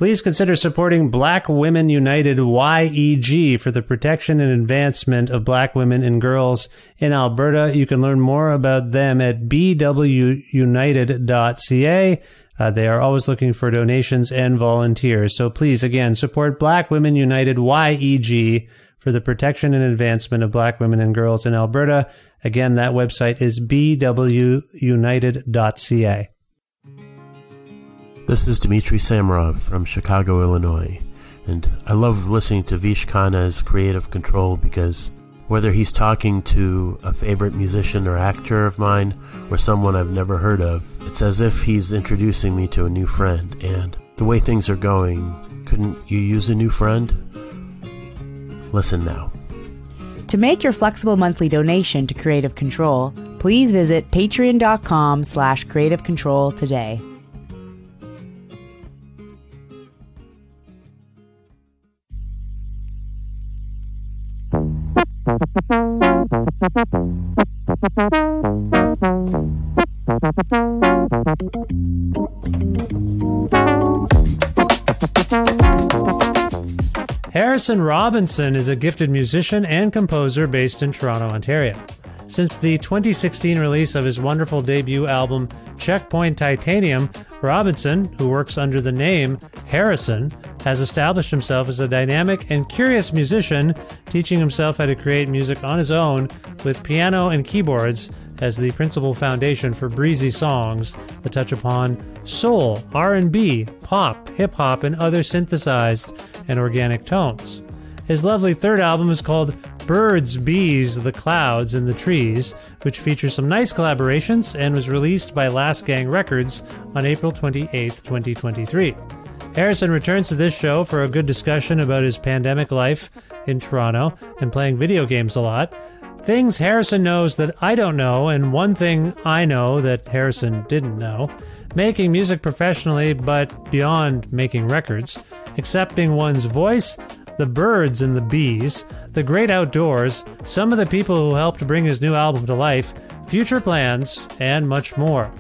Please consider supporting Black Women United YEG for the protection and advancement of black women and girls in Alberta. You can learn more about them at bwunited.ca. They are always looking for donations and volunteers. So please, again, support Black Women United YEG for the protection and advancement of black women and girls in Alberta. Again, that website is bwunited.ca. This is Dmitry Samarov from Chicago, Illinois, and I love listening to Vish Khanna's Creative Control because whether he's talking to a favorite musician or actor of mine or someone I've never heard of, it's as if he's introducing me to a new friend. And the way things are going, couldn't you use a new friend? Listen now. To make your flexible monthly donation to Creative Control, please visit patreon.com/creativecontrol today. Harrison Robinson is a gifted musician and composer based in Toronto, Ontario. Since the 2016 release of his wonderful debut album, Checkpoint Titanium, Robinson, who works under the name Harrison, has established himself as a dynamic and curious musician, teaching himself how to create music on his own with piano and keyboards as the principal foundation for breezy songs that touch upon soul, R&B, pop, hip-hop, and other synthesized and organic tones. His lovely third album is called Birds, Bees, the Clouds, and the Trees, which features some nice collaborations and was released by Last Gang Records on April 28, 2023. Harrison returns to this show for a good discussion about his pandemic life in Toronto and playing video games a lot. Things Harrison knows that I don't know, and one thing I know that Harrison didn't know. Making music professionally, but beyond making records. Accepting one's voice, the birds and the bees, the great outdoors, some of the people who helped bring his new album to life, future plans, and much more.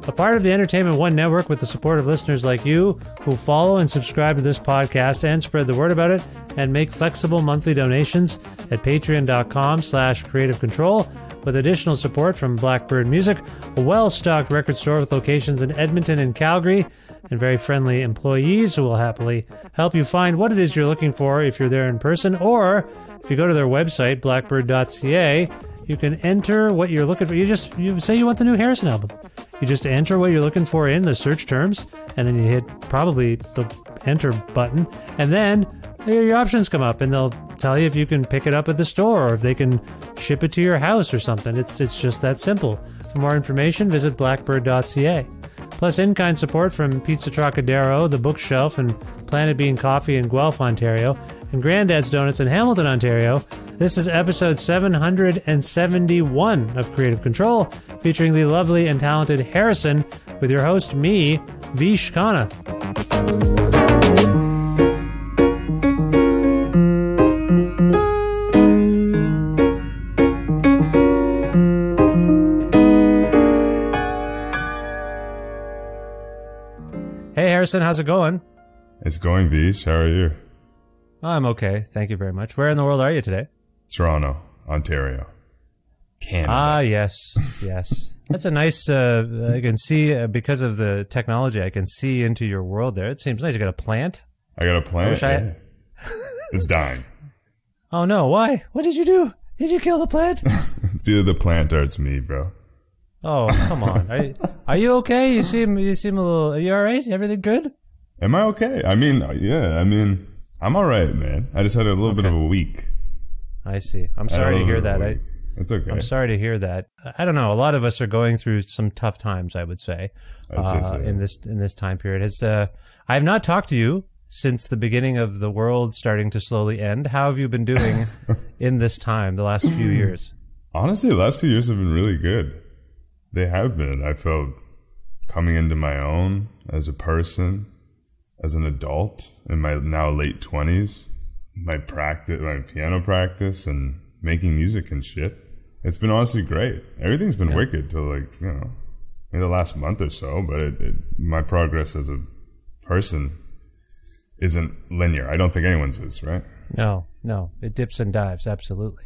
A part of the Entertainment One Network with the support of listeners like you who follow and subscribe to this podcast and spread the word about it and make flexible monthly donations at patreon.com/creativecontrol with additional support from Blackbird Music, a well-stocked record store with locations in Edmonton and Calgary, and very friendly employees who will happily help you find what it is you're looking for if you're there in person, or if you go to their website, blackbird.ca, you can enter what you're looking for. You say you want the new Harrison album. You just enter what you're looking for in the search terms, and then you hit probably the enter button, and then your options come up, and they'll tell you if you can pick it up at the store or if they can ship it to your house or something. It's just that simple. For more information, visit blackbird.ca. Plus in-kind support from Pizza Trocadero, The Bookshelf, and Planet Bean Coffee in Guelph, Ontario, and Granddad's Donuts in Hamilton, Ontario. This is episode 771 of Creative Control, featuring the lovely and talented Harrison, with your host, me, Vish Khanna. Hey, Harrison, how's it going? It's going, Vish. How are you? I'm okay. Thank you very much. Where in the world are you today? Toronto, Ontario, Canada. Ah, yes. Yes. That's a nice, I can see, because of the technology, I can see into your world there. It seems nice. You got a plant? I got a plant? Yeah. It's dying. Oh, no. Why? What did you do? Did you kill the plant? It's either the plant or it's me, bro. Oh, come on. Are you okay? You seem a little, are you all right? Everything good? Am I okay? I mean, yeah, I'm all right, man. I just had a little bit of a week. I see. I'm sorry to hear that. It's okay. I'm sorry to hear that. I don't know. A lot of us are going through some tough times, I would say, so. in this time period. I have not talked to you since the beginning of the world starting to slowly end. How have you been doing in this time, the last few years? Honestly, the last few years have been really good. They have been. I felt coming into my own as a person, as an adult in my now late 20s. My piano practice, and making music and shit. It's been honestly great. Everything's been wicked till maybe the last month or so. But my progress as a person isn't linear. I don't think anyone's is, right? No, it dips and dives. Absolutely.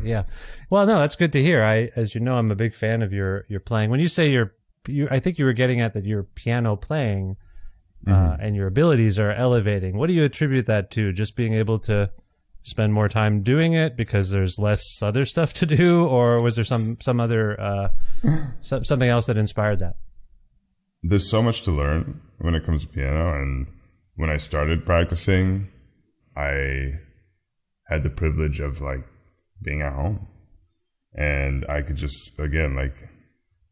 Yeah. Well, no, that's good to hear. As you know, I'm a big fan of your playing. When you say I think you were getting at that your piano playing and your abilities are elevating. What do you attribute that to? Just being able to spend more time doing it because there's less other stuff to do, or was there some other something else that inspired that? There's so much to learn when it comes to piano, and when I started practicing, I had the privilege of like being at home, and I could just, again, like,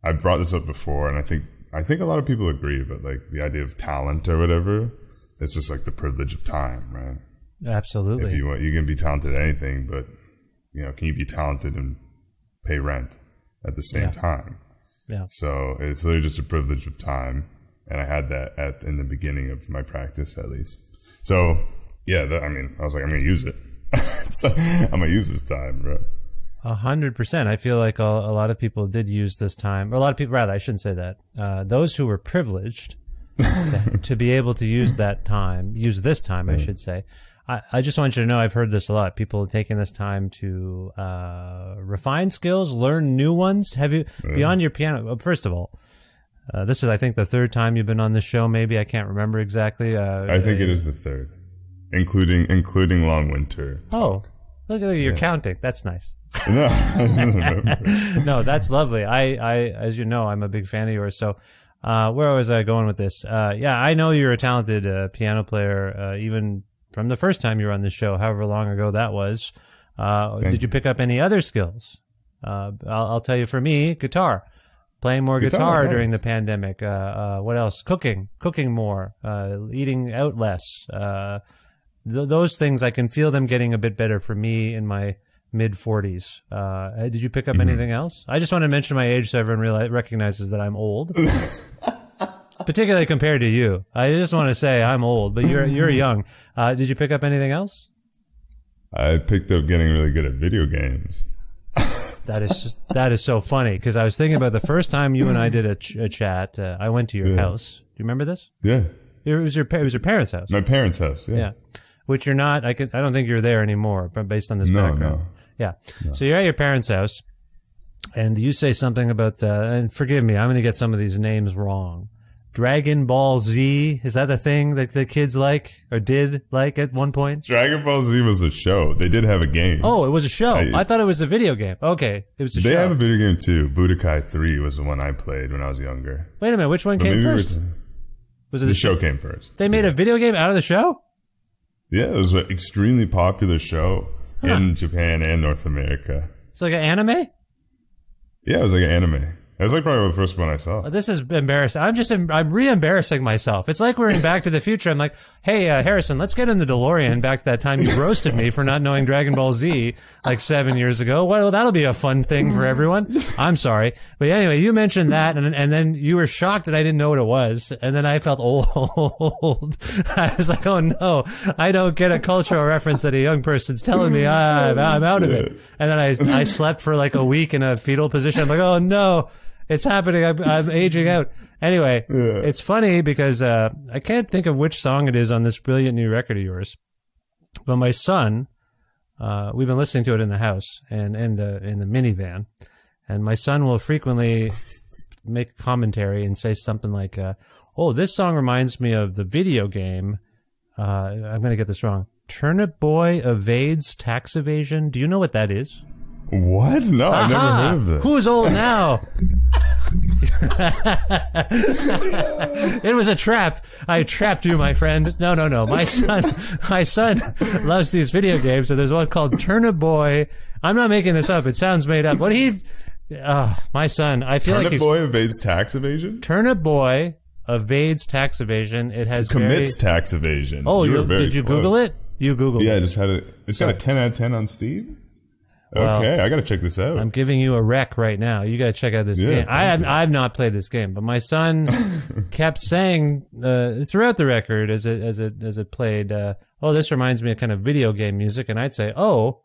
I brought this up before, and I think a lot of people agree, but like the idea of talent or whatever, it's just like the privilege of time, right? Absolutely. If you want, you can be talented at anything, but can you be talented and pay rent at the same time? Yeah. So it's literally just a privilege of time, and I had that in the beginning of my practice, at least. So yeah, I was like, I'm gonna use it. So I'm gonna use this time, bro. 100%. I feel like a lot of people did use this time, or a lot of people, rather, I shouldn't say that. Those who were privileged to be able to use this time, I should say. I just want you to know, I've heard this a lot. People taking this time to refine skills, learn new ones. Have you, beyond your piano, first of all, this is, I think, the third time you've been on this show, maybe. I can't remember exactly. I think it is the third, including Long Winter. Oh, look at you're counting. That's nice. No. No, that's lovely. As you know, I'm a big fan of yours. So, where was I going with this? Yeah, I know you're a talented piano player, even from the first time you were on this show, however long ago that was. Did you pick up any other skills? I'll tell you, for me, guitar. Playing more guitar during the pandemic. What else? Cooking more. Eating out less. Those things, I can feel them getting a bit better for me in my mid-40s. Did you pick up anything else? I just want to mention my age so everyone recognizes that I'm old. Particularly compared to you. I just want to say I'm old, but you're young. Did you pick up anything else? I picked up getting really good at video games. That is so funny, because I was thinking about the first time you and I did a chat. I went to your house. Do you remember this? Yeah. It was your parents' house. My parents' house. Yeah. Which you're not. I don't think you're there anymore, but based on this background. No. Yeah. No. So you're at your parents' house, and you say something about. And forgive me, I'm going to get some of these names wrong. Dragon Ball Z, is that the thing that the kids like, or did like at one point? Dragon Ball Z was a show. They did have a game. Oh, it was a show. I thought it was a video game. Okay, it was a show. They have a video game too. Budokai 3 was the one I played when I was younger. Wait a minute, which one came first? Was it the show came first? They made a video game out of the show? Yeah, it was an extremely popular show in Japan and North America. It's like an anime? Yeah, it was like an anime. That was like probably the first one I saw. This is embarrassing. I'm re-embarrassing myself. It's like we're in Back to the Future. I'm like, hey, Harrison, let's get in the DeLorean back to that time you roasted me for not knowing Dragon Ball Z like 7 years ago. Well, that'll be a fun thing for everyone. I'm sorry. But anyway, you mentioned that, and then you were shocked that I didn't know what it was. And then I felt old. I was like, oh no, I don't get a cultural reference that a young person's telling me. I'm out of it. And then I slept for like a week in a fetal position. I'm like, oh no. It's happening. I'm aging out. Anyway, It's funny because I can't think of which song it is on this brilliant new record of yours. But my son, we've been listening to it in the house and in the minivan, and my son will frequently make commentary and say something like, "Oh, this song reminds me of the video game." I'm going to get this wrong. Turnip Boy Evades Tax Evasion. Do you know what that is? What? No, I never heard of it. Who's old now? It was a trap. I trapped you, my friend. No. My son loves these video games. So there's one called Turnip Boy. I'm not making this up. It sounds made up. My son, I feel Turnip Boy Evades Tax Evasion? Turnip Boy Evades Tax Evasion. It has commits tax evasion. Oh, did you Google it? You Googled it. Yeah, I just had it. It's got a 10 out of 10 on Steam. Okay, I got to check this out. I'm giving you a rec right now. You got to check out this game. I've not played this game, but my son kept saying throughout the record as it played, "Oh, this reminds me of kind of video game music," and I'd say, "Oh,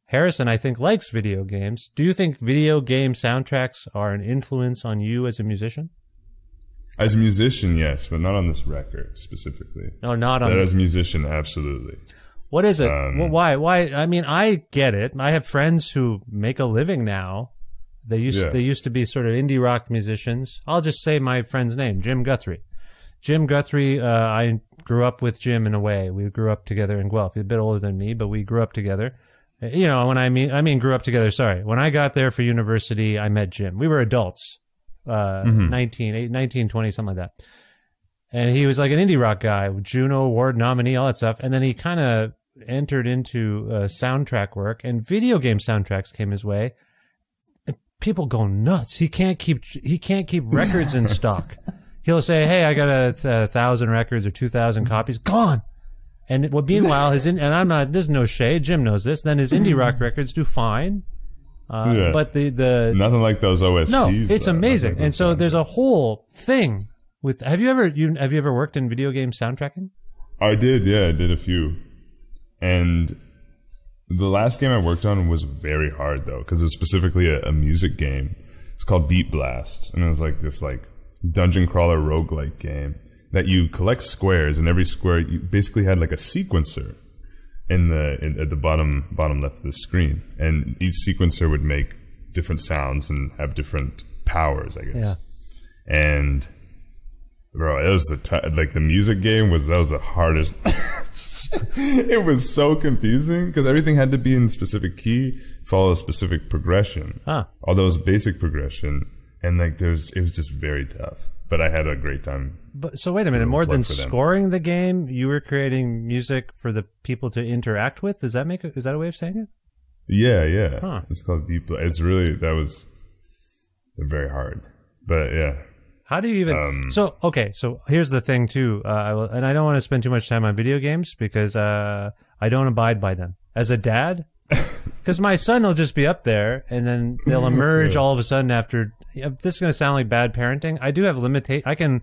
Harrison, I think likes video games. Do you think video game soundtracks are an influence on you as a musician?" As a musician, yes, but not on this record specifically. No, not on. But as a musician, absolutely. What is it? Well, why? Why? I mean, I get it. I have friends who make a living now. They used to be sort of indie rock musicians. I'll just say my friend's name, Jim Guthrie. Jim Guthrie. I grew up with Jim in a way. We grew up together in Guelph. He's a bit older than me, but we grew up together. You know, when I mean grew up together. Sorry, when I got there for university, I met Jim. We were adults, 19, 20, something like that. And he was like an indie rock guy, Juno Award nominee, all that stuff. And then he kind of entered into soundtrack work, and video game soundtracks came his way. And people go nuts. He can't keep records in stock. He'll say, "Hey, I got 1,000 records or 2,000 copies gone." And meanwhile, and I'm not. There's no shade. Jim knows this. Then his indie rock records do fine. But the nothing like those OSTs. No, it's amazing. And so there's a whole thing with. Have you ever worked in video game soundtracking? I did. Yeah, I did a few. And the last game I worked on was very hard though, because it was specifically a music game. It's called Beat Blast, and it was like this dungeon crawler roguelike game that you collect squares, and every square you basically had like a sequencer at the bottom left of the screen, and each sequencer would make different sounds and have different powers, I guess. Yeah. And bro, it was the music game was the hardest. It was so confusing because everything had to be in specific key, follow a specific progression. Although it was basic progression, and it was just very tough. But I had a great time. But so wait a minute, more than scoring the game, you were creating music for the people to interact with? Is that a way of saying it? Yeah. Huh. It's called Deep. It's really, that was very hard. But yeah. How do you even so here's the thing too, and I don't want to spend too much time on video games because I don't abide by them as a dad, because my son will just be up there and then they'll emerge all of a sudden after. This is going to sound like bad parenting. I do have I can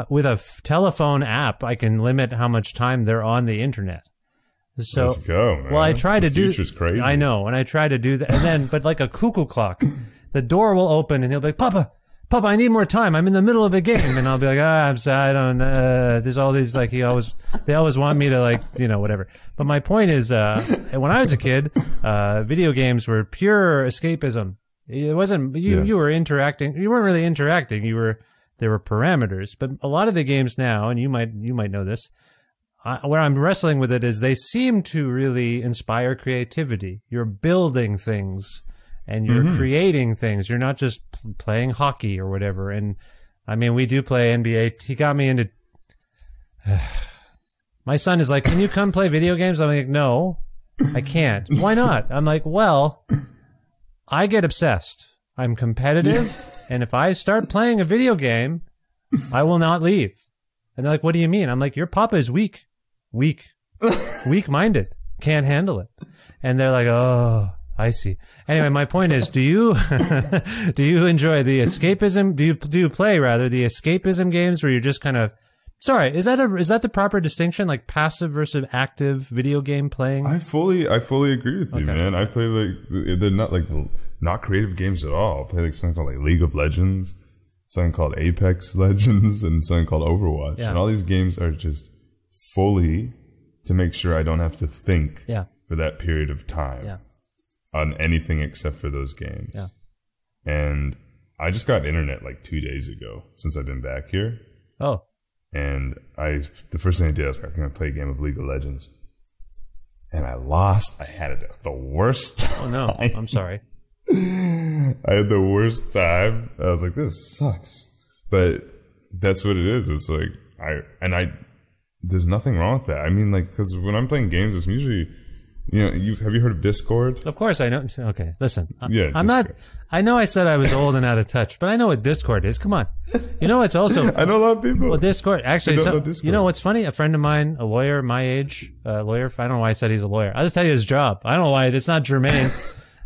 with a telephone app I can limit how much time they're on the internet. So let's go, man. Well, I try to do. Future's crazy. I know, and I try to do that, and then but like a cuckoo clock, the door will open and he'll be like, Papa, I need more time. I'm in the middle of a game. And I'll be like, I'm sorry, I don't, there's all these, like, they always want me to, like, whatever. But my point is, when I was a kid, video games were pure escapism. It wasn't, you were interacting. You weren't really interacting. There were parameters. But a lot of the games now, and you might know this, where I'm wrestling with it is they seem to really inspire creativity. You're building things. And you're creating things. You're not just playing hockey or whatever. And I mean, we do play NBA. He got me into. My son is like, "Can you come play video games?" I'm like, "No, I can't." "Why not?" I'm like, "Well, I get obsessed. I'm competitive, and if I start playing a video game, I will not leave." And they're like, "What do you mean?" I'm like, "Your papa is weak-minded, can't handle it." And they're like, "Oh." I see. Anyway, my point is, do you enjoy the escapism? Do you play rather the escapism games where you're just kind of? Sorry, is that the proper distinction, like passive versus active video game playing? I fully agree with you, man. I play they're not creative games at all. I play like something called like League of Legends, something called Apex Legends, and something called Overwatch. Yeah. And all these games are just fully to make sure I don't have to think for that period of time. Yeah. On anything except for those games. Yeah. And I just got internet like 2 days ago since I've been back here. Oh. And the first thing I did, I was like, I'm going to play a game of League of Legends. And I lost. I had the worst time. Oh, no. I'm sorry. I had the worst time. I was like, this sucks. But that's what it is. It's like, there's nothing wrong with that. I mean, like, because when I'm playing games, it's usually... have you heard of Discord? Of course I know. Okay, listen. Yeah, I'm not. I know I said I was old and out of touch, but I know what Discord is. Come on. It's also. I know a lot of people. Well, Discord. Actually, know Discord. You know what's funny? A friend of mine, a lawyer my age, lawyer. I don't know why I said he's a lawyer. I'll just tell you his job. I don't know why. It's not germane.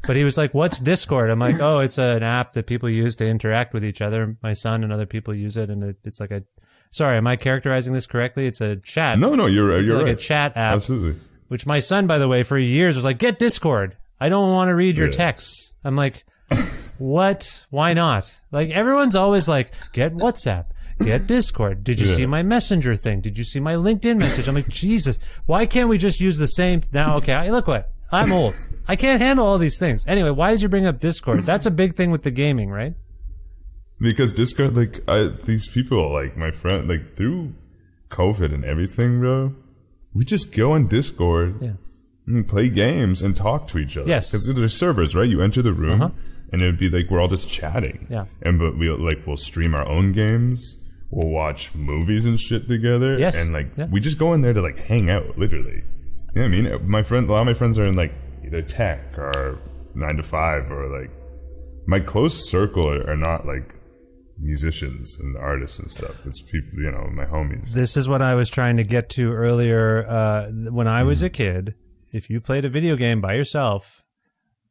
But he was like, "What's Discord?" I'm like, "Oh, it's an app that people use to interact with each other. My son and other people use it, and it's like a." Sorry, am I characterizing this correctly? It's a chat. No, you're right. It's like a chat app. Absolutely. Which my son, by the way, for years was like, "Get Discord. I don't want to read your texts." I'm like, what? Why not? Like, everyone's always like, get WhatsApp, get Discord. Did you see my Messenger thing? Did you see my LinkedIn message? I'm like, Jesus, why can't we just use the same? Now, okay, look what, I'm old. I can't handle all these things. Anyway, why did you bring up Discord? That's a big thing with the gaming, right? Because Discord, like, these people, like, my friend, like, through COVID and everything, bro, we just go on Discord and play games and talk to each other. Yes. Because there's servers, right? You enter the room, and it'd be like, we're all just chatting. Yeah. And, but we'll stream our own games. We'll watch movies and shit together. Yes. And, like, we just go in there to, like, hang out, literally. You know what I mean? A lot of my friends are in, like, either tech or 9 to 5 or, like, my close circle are not, like, musicians and artists and stuff. It's people, you know, my homies. This is what I was trying to get to earlier. When I was a kid, if you played a video game by yourself,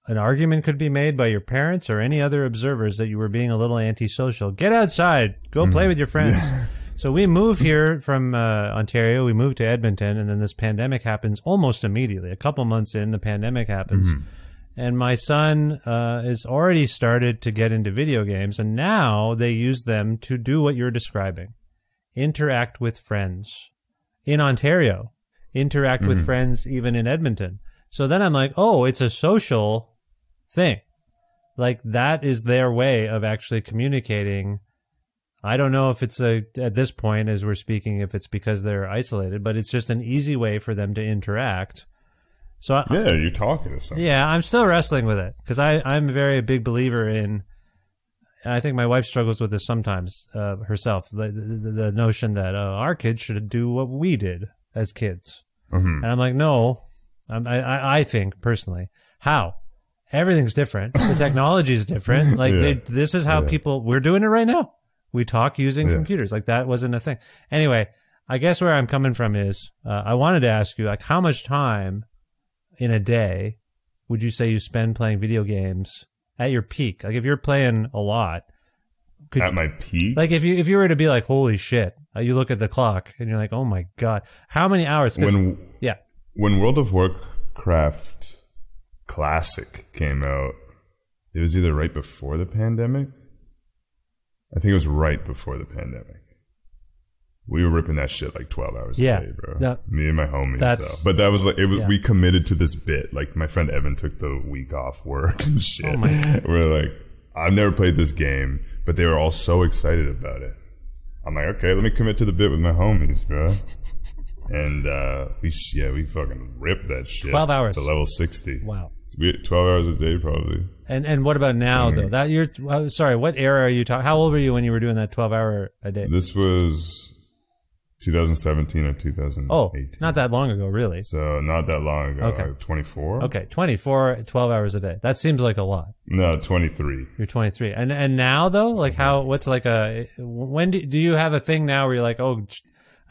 an argument could be made by your parents or any other observers that you were being a little antisocial. Get outside. Go play with your friends. So we moved here from Ontario. We moved to Edmonton, and then this pandemic happens almost immediately. A couple months in, the pandemic happens. And my son has already started to get into video games, and now they use them to do what you're describing. Interact with friends. In Ontario. Interact with friends even in Edmonton. So then I'm like, oh, it's a social thing. Like, that is their way of actually communicating. I don't know if it's at this point, as we're speaking, if it's because they're isolated, but it's just an easy way for them to interact. So you're talking to someone. Yeah, I'm still wrestling with it because I'm a very big believer in. I think my wife struggles with this sometimes herself. The notion that our kids should do what we did as kids, and I'm like, no. I think personally, how everything's different. The technology is different. Like this is how we're doing it right now. We talk using computers. Like, that wasn't a thing. Anyway, I guess where I'm coming from is I wanted to ask you, like, how much time in a day would you say you spend playing video games at your peak? Like, if you're playing a lot, at my peak, like if you were to be like, holy shit, you look at the clock and you're like, oh my god, how many hours? When World of Warcraft Classic came out, it was either right before the pandemic. I think it was right before the pandemic. We were ripping that shit like 12 hours a day, bro. Me and my homies. But that was like, we committed to this bit. Like, my friend Evan took the week off work and shit. We're like, I've never played this game, but they were all so excited about it. I'm like, okay, let me commit to the bit with my homies, bro. And we fucking ripped that shit. 12 hours to level 60. Wow. So we had 12 hours a day probably. And what about now though? That you're sorry, what era are you talking? How old were you when you were doing that 12-hour a day? This was 2017 or 2018. Oh, not that long ago, really. So not that long ago. Okay. 24. Okay, 24, 12 hours a day. That seems like a lot. No, 23. You're 23. And now though, like what's like when do you have a thing now where you're like, oh,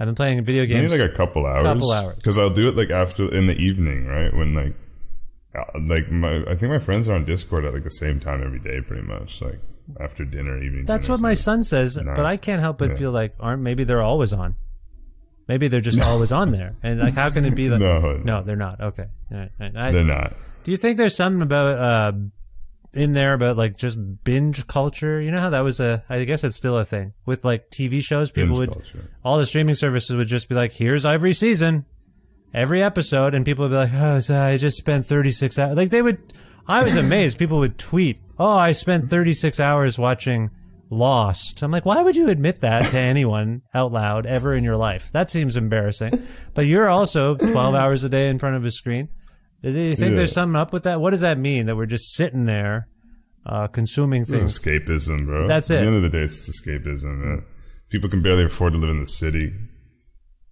I've been playing video games. Maybe like a couple hours. Because I'll do it like in the evening, right? When I think my friends are on Discord at like the same time every day, pretty much. Like after dinner, evening. That's what my son says, but I can't help but feel like maybe they're always on. Maybe they're just always on there. And like, how can it be like? No, they're not. Okay. All right. They're not. Do you think there's something about in there about like just binge culture? You know how that was I guess it's still a thing with like TV shows. People all the streaming services would just be like, here's every season, every episode, and people would be like, oh, so I just spent 36 hours. Like I was amazed. People would tweet, oh, I spent 36 hours watching Lost. I'm like, why would you admit that to anyone out loud ever in your life? That seems embarrassing. But you're also 12 hours a day in front of a screen. Do you think there's something up with that? What does that mean, that we're just sitting there consuming things? It's escapism, bro. That's it. At the end of the day, it's just escapism. People can barely afford to live in the city.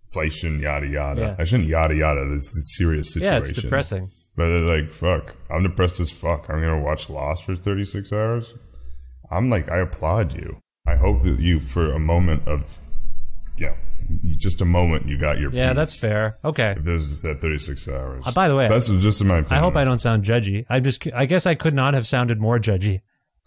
Inflation, yada, yada. Yeah. I shouldn't yada, yada. This is a serious situation. Yeah, it's depressing. But they're like, fuck, I'm depressed as fuck. I'm going to watch Lost for 36 hours? I'm like, I applaud you. I hope that you, for a moment of, just a moment, you got your peace. Yeah, that's fair. Okay. If it was just that 36 hours. By the way, that's just in my opinion. I hope I don't sound judgy. I guess I could not have sounded more judgy.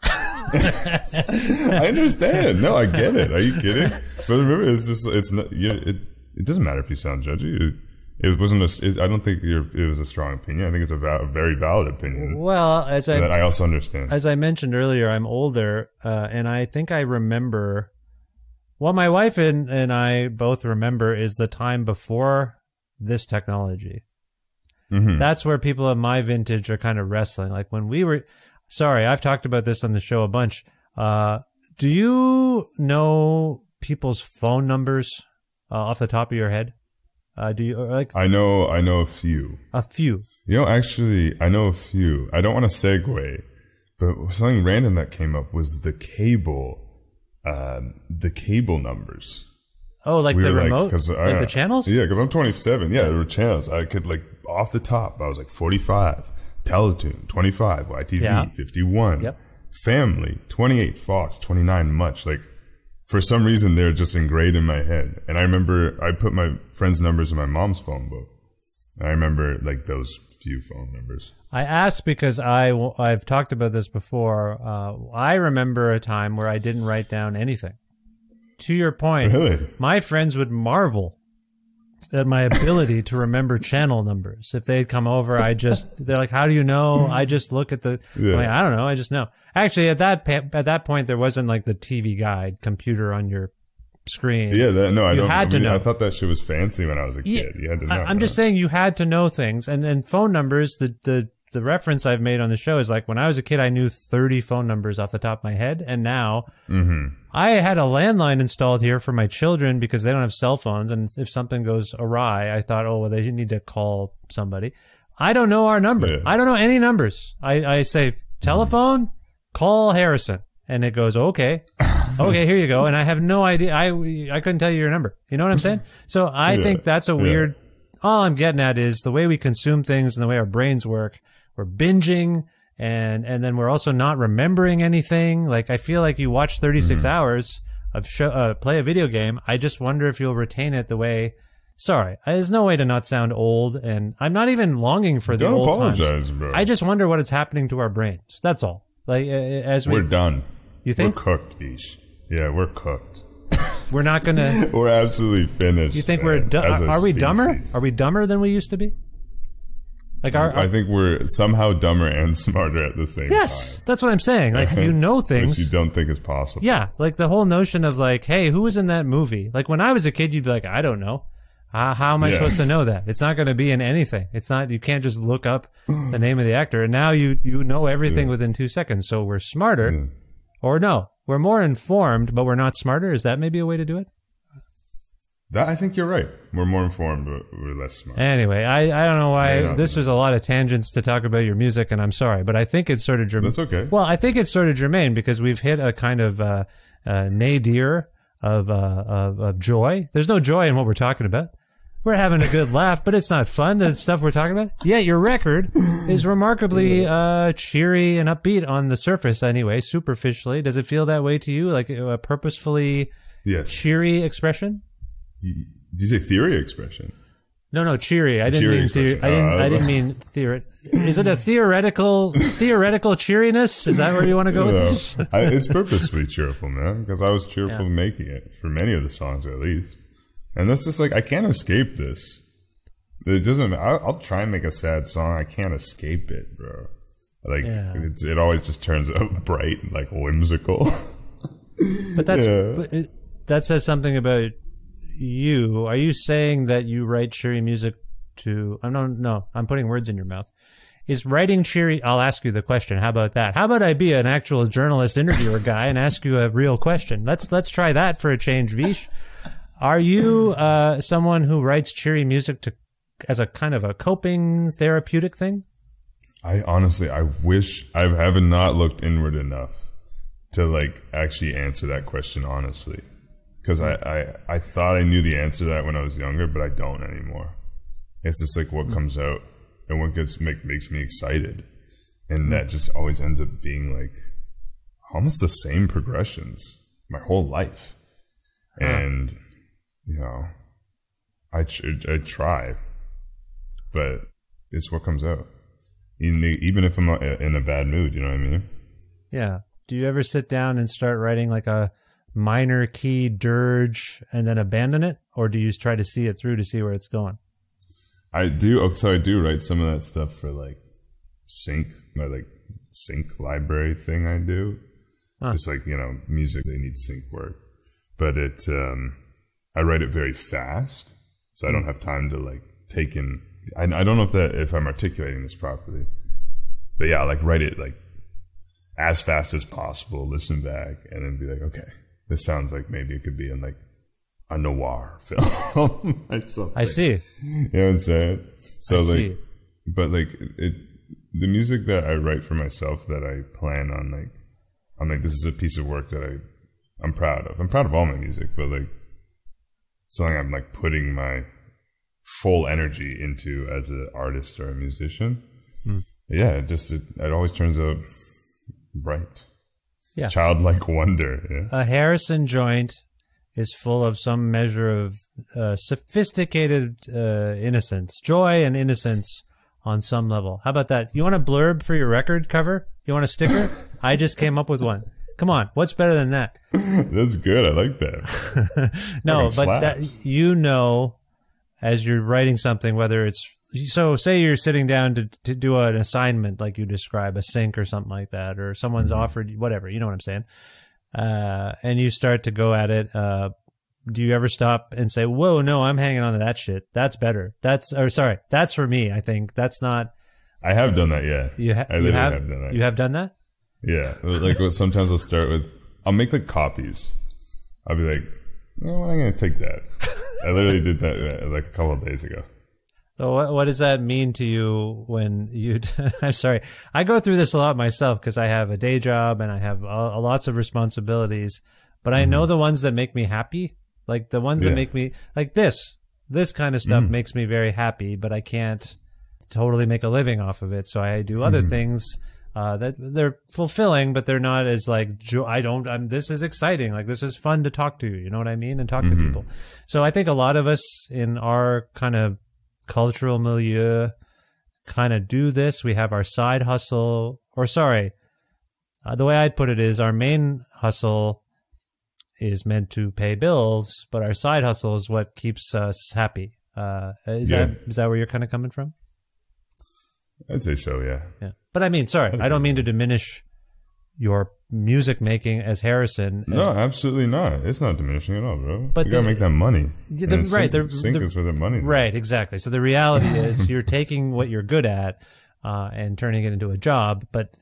I understand. No, I get it. Are you kidding? But remember, it's not. It doesn't matter if you sound judgy. It wasn't. I don't think it was a strong opinion. I think it's a very valid opinion. Well, I also understand. As I mentioned earlier, I'm older, and I think I remember What my wife and I both remember is the time before this technology. Mm-hmm. That's where people of my vintage are kind of wrestling. Like when we were, sorry, I've talked about this on the show a bunch. Do you know people's phone numbers off the top of your head? Do you like? I know a few. A few. Actually, I know a few. I don't want to segue, but something random that came up was the cable numbers. Oh, like the remote, like the channels? Yeah, because I'm 27. Yeah, there were channels. I could off the top. I was 45, Teletoon 25, YTV 51, Family 28, Fox 29, Much. For some reason, they're just ingrained in my head. And I remember I put my friends' numbers in my mom's phone book. And I remember those few phone numbers. I asked because I've talked about this before. I remember a time where I didn't write down anything. To your point, really? My friends would marvel at my ability to remember channel numbers. If they'd come over, they're like, "How do you know?" I just look at the. Yeah. I'm like, I don't know. I just know. Actually, at that point, there wasn't the TV guide computer on your screen. Yeah, I had to know. I thought that shit was fancy when I was a kid. You had to know. I'm just saying you had to know things, and phone numbers. The reference I've made on the show is when I was a kid, I knew 30 phone numbers off the top of my head, and now I had a landline installed here for my children because they don't have cell phones, and if something goes awry, I thought, oh, well, they need to call somebody. I don't know our number. Yeah. I don't know any numbers. I say, telephone, call Harrison, and it goes, okay. Okay, here you go. And I have no idea. I couldn't tell you your number. You know what I'm saying? So I think that's a weird... All I'm getting at is the way we consume things and the way our brains work. We're binging, and then we're also not remembering anything. I feel like you watch 36 hours of play a video game. I just wonder if you'll retain it the way... Sorry, there's no way to not sound old, and I'm not even longing for the old times. Don't apologize, bro. I just wonder what is happening to our brains. That's all. We're done. You think? We're cooked, Bish. Yeah, we're cooked. We're not gonna... We're absolutely finished. You think we're... Are we dumber? Are we dumber than we used to be? I think we're somehow dumber and smarter at the same time. Yes, that's what I'm saying. You know things. Which you don't think is possible. Yeah, the whole notion of hey, who was in that movie? When I was a kid, you'd be like, I don't know. How am I supposed to know that? It's not going to be in anything. It's not. You can't just look up the name of the actor. And now you know everything within 2 seconds. So we're smarter. Or no, we're more informed, but we're not smarter. Is that maybe a way to do it? I think you're right. We're more informed, but we're less smart. Anyway, I don't know why this was a lot of tangents to talk about your music, and I'm sorry, but I think it's sort of germane. That's okay. Well, I think it's sort of germane because we've hit a kind of nadir of joy. There's no joy in what we're talking about. We're having a good laugh, but it's not fun, the stuff we're talking about. Yeah, your record is remarkably cheery and upbeat on the surface anyway, superficially. Does it feel that way to you, a purposefully cheery expression? Did you say theory expression? No, cheery. I didn't mean theory. I didn't mean theory. Is it a theoretical cheeriness? Is that where you want to go with this? It's purposefully cheerful, man, because I was cheerful making it, for many of the songs at least. And that's just I can't escape this. It doesn't. I'll try and make a sad song. I can't escape it, bro. It always just turns out bright and whimsical. But that says something about you. Are you saying that you write cheery music to... No, I'm putting words in your mouth. Is writing cheery... I'll ask you the question. How about that? How about I be an actual journalist interviewer guy and ask you a real question? Let's try that for a change, Vish. Are you someone who writes cheery music as a kind of a coping therapeutic thing? I wish I have not looked inward enough to actually answer that question honestly. Because I thought I knew the answer to that when I was younger, but I don't anymore. It's just what comes out and what makes me excited. And that just always ends up being almost the same progressions my whole life. And, I try, but it's what comes out. Even if I'm in a bad mood, you know what I mean? Yeah. Do you ever sit down and start writing a minor key dirge and then abandon it, or do you try to see it through to see where it's going? I do. So I do write some of that stuff for sync, my sync library thing I do. Just music, they need sync work. but I write it very fast, so I don't have time to like take in. I don't know if I'm articulating this properly, but yeah, I like write it like as fast as possible, listen back, and then be like, okay, this sounds like maybe it could be in like a noir film or something. I see. You know what I'm saying? So I like, see. but like the music that I write for myself that I plan on like, I'm like, this is a piece of work that I'm proud of. I'm proud of all my music, but like something I'm like putting my full energy into as an artist or a musician. Yeah, it always turns out bright. Yeah. Childlike wonder. Yeah. A Harrison joint is full of some measure of sophisticated innocence, joy and innocence on some level. How about that? You want a blurb for your record cover? You want a sticker? I just came up with one. Come on, what's better than that? That's good. I like that. No, Fucking but that, slaps. you know, as you're writing something, whether it's so, say you're sitting down to do an assignment, like you describe, a sync or something like that, or someone's offered you whatever, you know what I'm saying, and you start to go at it. Do you ever stop and say, "Whoa, no, I'm hanging on to that shit. That's better. That's for me. I think that's not." I have done that. Yeah, I literally have done that. You have done that. Yeah, like sometimes I'll make like copies. I'll be like, no, I'm gonna take that. I literally did that like a couple of days ago. So what does that mean to you when you? I'm sorry, I go through this a lot myself because I have a day job and I have lots of responsibilities. But I know the ones that make me happy, like the ones that make me like this kind of stuff makes me very happy. But I can't totally make a living off of it, so I do other things. That they're fulfilling, but they're not as like this is exciting. Like this is fun to talk to you know what I mean, and talk to people. So I think a lot of us in our kind of cultural milieu kind of do this. We have our side hustle, or the way I'd put it is our main hustle is meant to pay bills, but our side hustle is what keeps us happy. Is that where you're kind of coming from? I'd say so, yeah. Yeah. But I mean, sorry, I don't mean to diminish your music making as Harrison. No, absolutely not. It's not diminishing at all, bro. But you gotta make that money. Right. Sync is where the money's at. Right, exactly. So the reality is you're taking what you're good at and turning it into a job. But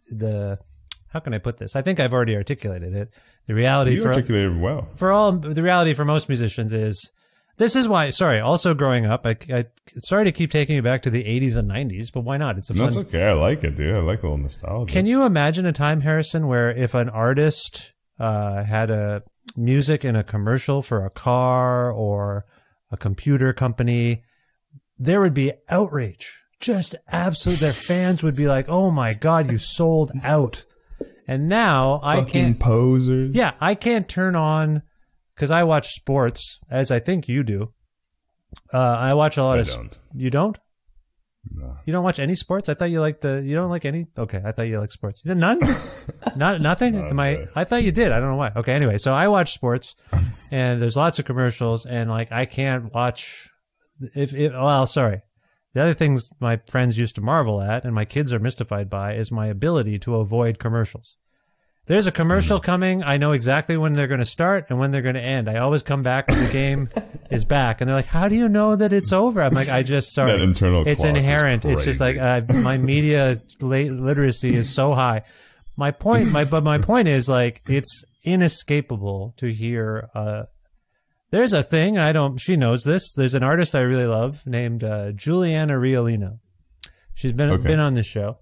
how can I put this? I think I've already articulated it. The reality You articulated it well. the reality for most musicians is, this is why, also growing up, I sorry to keep taking you back to the 80s and 90s, but why not? It's a fun. That's okay. I like it, dude. I like a little nostalgia. Can you imagine a time, Harrison, where if an artist had a music in a commercial for a car or a computer company, there would be outrage. Just absolute. Their fans would be like, "Oh my God, you sold out." And now I can't. Posers. Yeah, I can't turn on. Because I watch sports, as I think you do. I watch a lot of... don't. You don't? No. You don't watch any sports? I thought you liked you don't like any? Okay, I thought you like sports. You did none? Nothing? I thought you did. I don't know why. Okay, anyway, so I watch sports, and there's lots of commercials, and like I can't watch... sorry. The other things my friends used to marvel at, and my kids are mystified by, is my ability to avoid commercials. There's a commercial coming. I know exactly when they're going to start and when they're going to end. I always come back when the game is back. And they're like, how do you know that it's over? I'm like, sorry. That internal it's clock is inherent. It's just like my media literacy is so high. My point is like, it's inescapable to hear. There's a thing, she knows this. There's an artist I really love named Juliana Riolino. She's been on this show.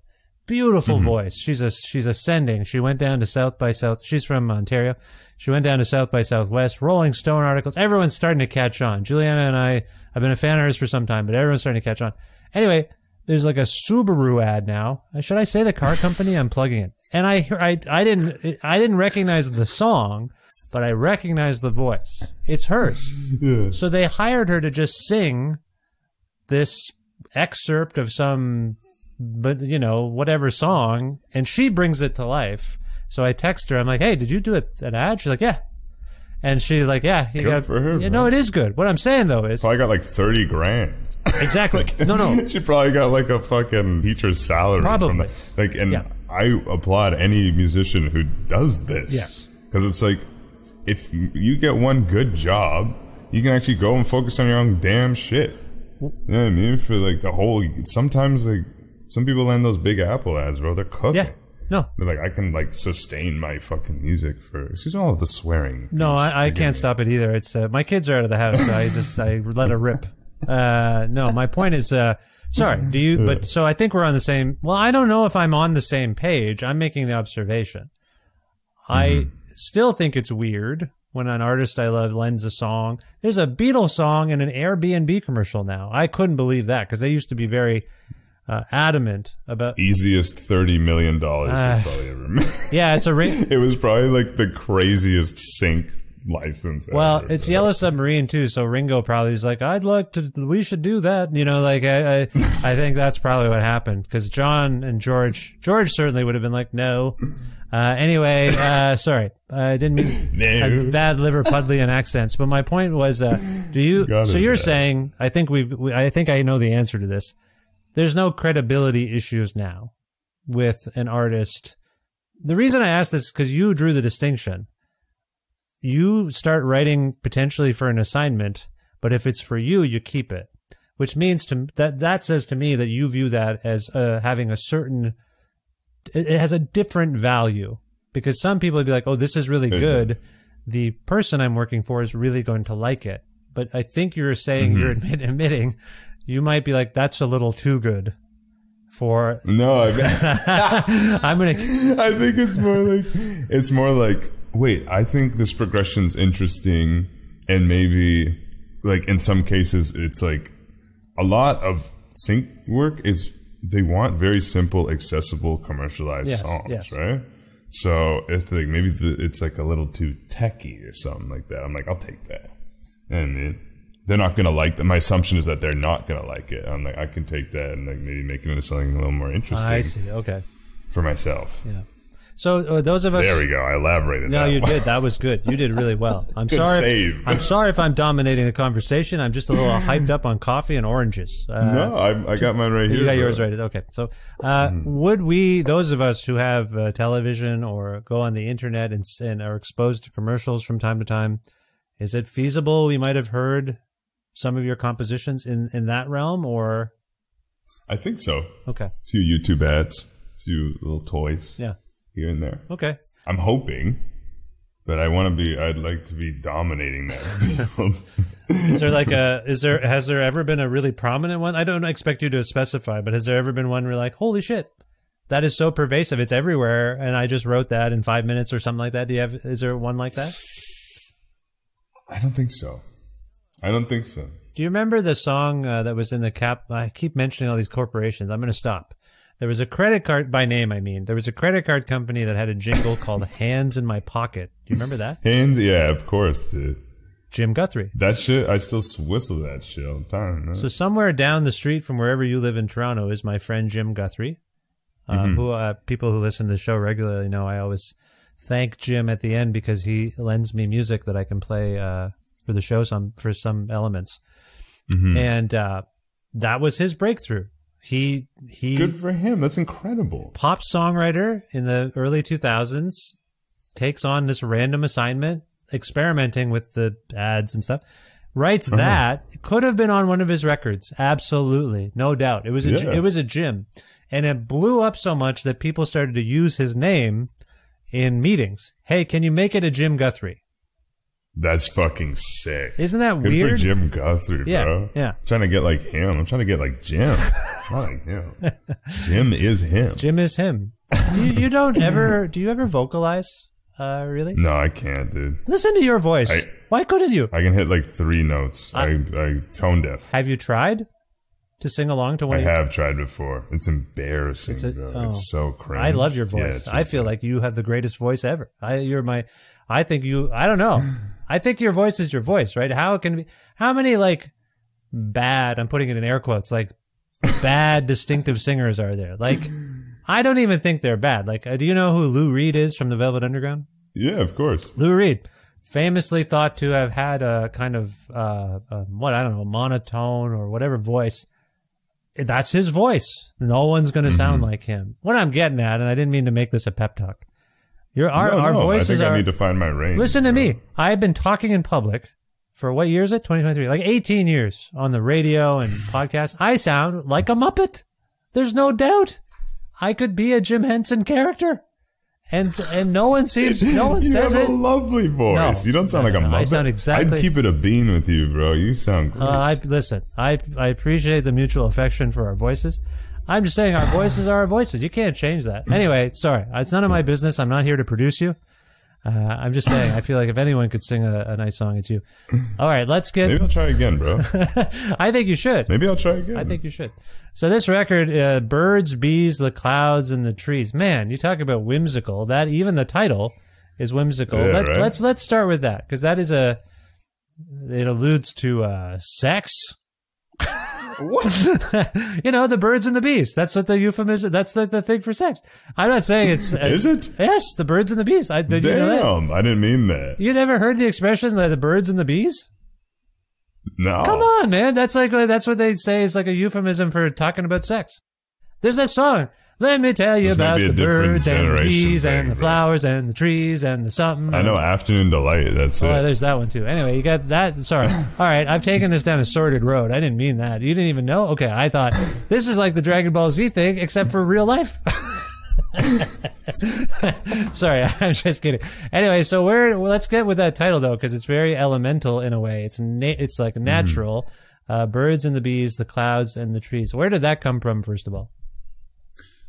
Beautiful voice. She's ascending. She went down to South by South. She's from Ontario. She went down to South by Southwest. Rolling Stone articles. Everyone's starting to catch on. Juliana and I've been a fan of hers for some time, but everyone's starting to catch on. Anyway, there's like a Subaru ad now. Should I say the car company? I'm plugging it. And I didn't recognize the song, but I recognized the voice. It's hers. Yeah. So they hired her to just sing this excerpt of some, whatever song, and she brings it to life. So I text her. I'm like, hey, did you do an ad? She's like, yeah. And she's like, yeah. Good for her. Yeah, no, it is good. What I'm saying, though, is... Probably got like 30 grand. Exactly. No. She probably got like a fucking teacher's salary. Probably. I applaud any musician who does this. Yes. Because it's like, if you get one good job, you can actually go and focus on your own damn shit. You know what I mean? For like a whole, sometimes like some people land those Big Apple ads, bro. They're cooking. Yeah. No. They're like, I can like sustain my fucking music for, excuse all of the swearing. No, I can't stop it either. It's my kids are out of the house, so I let it rip. No, my point is, sorry, do you, but so I think we're on the same, well, I don't know if I'm on the same page. I'm making the observation. I still think it's weird when an artist I love lends a song. There's a Beatles song in an Airbnb commercial now. I couldn't believe that because they used to be very adamant about easiest $30 million I've probably ever made. Yeah, it's a it was probably like the craziest sync license well ever, it's Yellow Submarine too, so Ringo probably was like, we should do that, you know, like I think that's probably what happened, because John and George certainly would have been like, no. Anyway, sorry, I didn't mean had bad Liverpudlian accents, but my point was, do you? So you're saying, I think I think I know the answer to this. There's no credibility issues now with an artist. The reason I asked this is because you drew the distinction. You start writing potentially for an assignment, but if it's for you, you keep it, which means that says to me that you view that as having a certain. It has a different value, because some people would be like, oh, this is really good. The person I'm working for is really going to like it. But I think you're saying, you're admitting, you might be like, that's a little too good for. No, I think it's more like, wait, I think this progression's interesting, and maybe like in some cases it's like a lot of sync work is they want very simple, accessible, commercialized songs, right? So if like maybe it's like a little too techy or something like that, I'm like, I'll take that. And they're not gonna like that. My assumption is that they're not gonna like it. I'm like, I can take that and like maybe make it into something a little more interesting. I see. Okay. For myself. Yeah. So those of us. There we go. I elaborated. No, you did. That was good. You did really well. I'm sorry. I'm sorry if I'm dominating the conversation. I'm just a little hyped up on coffee and oranges. No, I got mine right here. You got yours right. Okay. So, would we, those of us who have television or go on the internet and are exposed to commercials from time to time, is it feasible we might have heard some of your compositions in that realm, or? I think so. Okay. A few YouTube ads, a few little toys. Yeah. Here and there. Okay. I'm hoping, but I'd like to be dominating that field. Has there ever been a really prominent one? I don't expect you to specify, but has there ever been one where you're like, holy shit, that is so pervasive, it's everywhere, and I just wrote that in 5 minutes or something like that? Is there one like that? I don't think so. Do you remember the song that was in the cap? I keep mentioning all these corporations. I'm going to stop. There was a credit card, by name I mean, there was a credit card company that had a jingle called Hands in My Pocket. Do you remember that? Hands? Yeah, of course, dude. Jim Guthrie. That shit, I still whistle that shit all the time. Man. So somewhere down the street from wherever you live in Toronto is my friend Jim Guthrie, who people who listen to the show regularly know I always thank Jim at the end because he lends me music that I can play for the show for some elements. And that was his breakthrough. He good for him. That's incredible. Pop songwriter in the early 2000s takes on this random assignment, experimenting with the ads and stuff. Writes that. It could have been on one of his records. Absolutely, no doubt. It was a Jim, and it blew up so much that people started to use his name in meetings. Hey, can you make it a Jim Guthrie? That's fucking sick. Isn't that good weird? For Jim Guthrie, bro. Yeah. I'm trying to get like him. I'm trying to get like Jim. Not like him. Jim is him. Jim is him. Do you ever vocalize? Really? No, I can't, dude. Listen to your voice. Why couldn't you? I can hit like 3 notes. I tone deaf. Have you tried to sing along to one? I have tried before. It's embarrassing, It's so cringe. I love your voice. I feel like you have the greatest voice ever. I don't know. I think your voice is your voice, right? How many like bad, I'm putting it in air quotes, like bad distinctive singers are there? Like, I don't even think they're bad. Like, do you know who Lou Reed is from the Velvet Underground? Yeah, of course. Lou Reed, famously thought to have had a kind of, monotone or whatever voice. That's his voice. No one's going to sound like him. What I'm getting at, and I didn't mean to make this a pep talk, Our voices I are. think I need to find my range. Listen to me. I've been talking in public for what year is it? 2023. Like 18 years on the radio and podcasts. I sound like a Muppet. There's no doubt. I could be a Jim Henson character. And no one says you it. have a lovely voice. No. You don't sound like a Muppet. I sound exactly. I'd keep it a bean with you, bro. You sound great. I appreciate the mutual affection for our voices. I'm just saying our voices are our voices. You can't change that. Anyway, sorry. It's none of my business. I'm not here to produce you. I'm just saying, I feel like if anyone could sing a nice song, it's you. All right, let's get... Maybe I'll try again, bro. I think you should. Maybe I'll try again. I think you should. So this record, Birds, Bees, the Clouds, and the Trees. Man, you talk about whimsical. That even the title is whimsical. Yeah, right? Let's start with that, because that is it alludes to sex. What? You know, the birds and the bees. That's what the euphemism. That's the thing for sex. I'm not saying it's. Is it? Yes, the birds and the bees. Did Damn, you know that? I didn't mean that. You never heard the expression the birds and the bees? No. Come on, man. That's what they say is like a euphemism for talking about sex. There's that song. Let me tell you This might about be a the different birds and the generation bees thing, and the bro. flowers and the trees and the something. I know Afternoon Delight. That's Oh, it. there's that one too. Anyway, you got that. Sorry. All right, I've taken this down a sordid road. I didn't mean that. You didn't even know? Okay, I thought this is like the Dragon Ball Z thing, except for real life. Sorry, I'm just kidding. Anyway, so let's get with that title though, because it's very elemental in a way. It's like natural. Birds and the bees, the clouds and the trees. Where did that come from, first of all?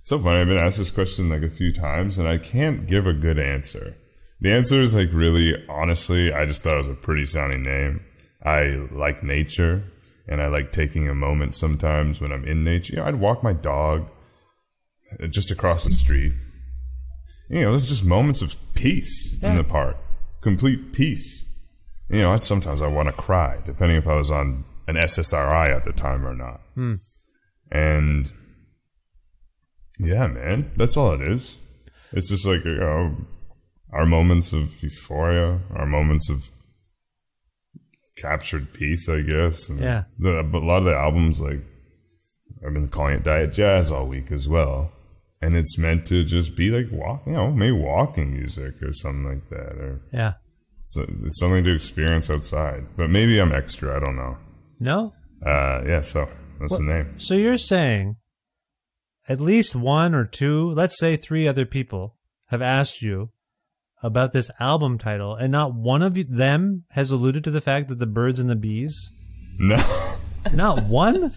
So funny. I've been asked this question like a few times, and I can't give a good answer. The answer is like really, honestly, I just thought it was a pretty sounding name. I like nature, and I like taking a moment sometimes when I'm in nature. You know, I'd walk my dog just across the street. You know, there's just moments of peace in the park, complete peace. You know, sometimes I want to cry, depending if I was on an SSRI at the time or not. And yeah, man, that's all it is. It's just like, you know, our moments of euphoria, our moments of captured peace, I guess. And Yeah. but a lot of the albums, like, I've been calling it Diet Jazz all week as well. And it's meant to just be like maybe walking music or something like that. Or Yeah. so it's something to experience outside. But maybe I'm extra, I don't know. No? Yeah, so that's the name. So you're saying at least one or two, let's say three other people have asked you about this album title, and not one of them has alluded to the fact that the birds and the bees? No. Not one?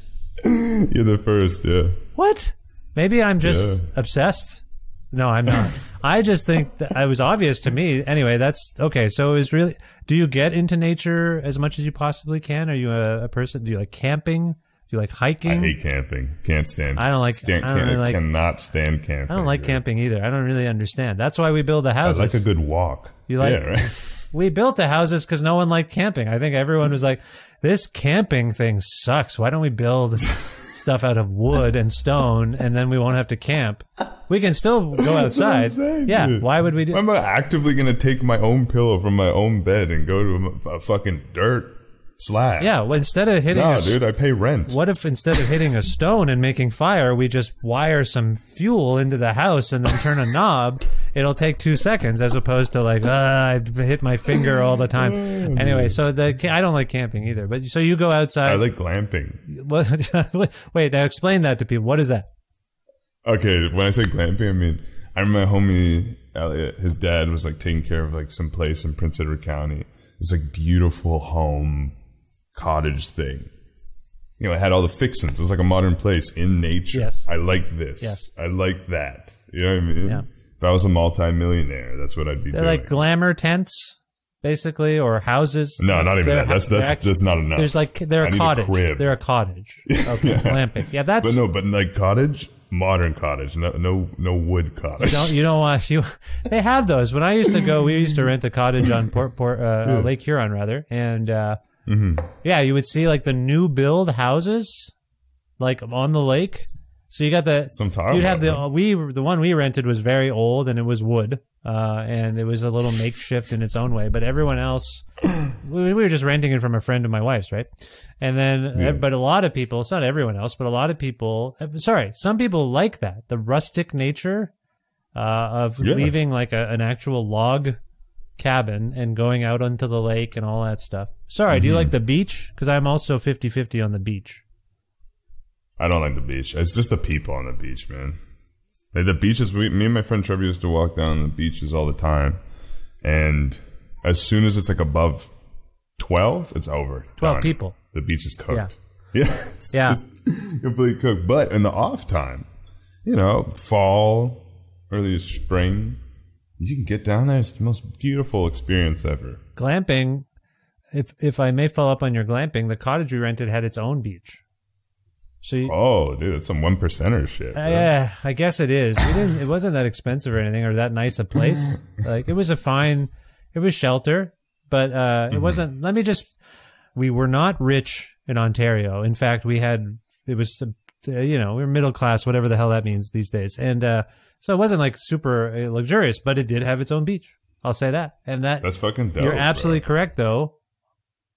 You're the first, yeah. What? Maybe I'm just obsessed. No, I'm not. I just think that it was obvious to me. Anyway, that's okay. So it was really. Do you get into nature as much as you possibly can? Are you a person? Do you like camping? Do you like hiking? I hate camping. Can't stand. I don't like. I don't really like. Cannot stand camping. I don't like dude. camping either. I don't really understand. That's why we build the I houses. like a good walk. You like? Yeah, right. We built the houses because no one liked camping. I think everyone was like, "This camping thing sucks. Why don't we build stuff out of wood and stone, and then we won't have to camp? We can still go outside." That's what I'm saying, Yeah. dude. Why would we do? Why am I actively going to take my own pillow from my own bed and go to a fucking dirt slab? Yeah. Well, instead of hitting No, dude, I pay rent. what if instead of hitting a stone and making fire, we just wire some fuel into the house and then turn a knob? It'll take 2 seconds as opposed to like, I hit my finger all the time. Anyway, so I don't like camping either. But so you go outside. I like glamping. What? Wait, now explain that to people. What is that? Okay, when I say glamping, I mean, I remember my homie Elliot, his dad was like taking care of like some place in Prince Edward County. It's like beautiful home cottage thing. You know, it had all the fixings. It was like a modern place in nature. Yes. I like this. Yes. I like that. You know what I mean? Yeah. If I was a multi-millionaire, that's what I'd be They're doing. like glamour tents, basically, or houses. No, not even They're- that. they're That's not enough. There's like they're I a need a cottage. crib. They're a cottage. Okay, glamping. Yeah, that's. but like cottage, modern cottage, no wood cottage. You don't want you. They have those. When I used to go, we used to rent a cottage on Lake Huron rather, and yeah, you would see like the new build houses, like on the lake. So you got the. Some tile You'd have roof, the one we rented was very old and it was wood, and it was a little makeshift in its own way. But everyone else, we were just renting it from a friend of my wife's, right? And then, but a lot of people, it's not everyone else, but a lot of people. Sorry, some people like that, the rustic nature. of leaving like an actual log cabin and going out onto the lake and all that stuff. Sorry, do you like the beach? Because I'm also 50-50 on the beach. I don't like the beach. It's just the people on the beach, man. Like the beaches, me and my friend Trevor used to walk down the beaches all the time. And as soon as it's like above 12, it's over. 12 Done. people. The beach is cooked. Yeah. It's just completely cooked. But in the off time, you know, fall, early spring, you can get down there. It's the most beautiful experience ever. Glamping, if I may follow up on your glamping, the cottage we rented had its own beach. So Dude, that's some 1%er shit. Yeah, I guess it is. It wasn't that expensive or anything, or that nice a place. Like it was it was shelter, but it wasn't. We were not rich in Ontario. In fact, we were middle class, whatever the hell that means these days. And so it wasn't like super luxurious, but it did have its own beach. I'll say that. And that's fucking dope. You're absolutely correct, though.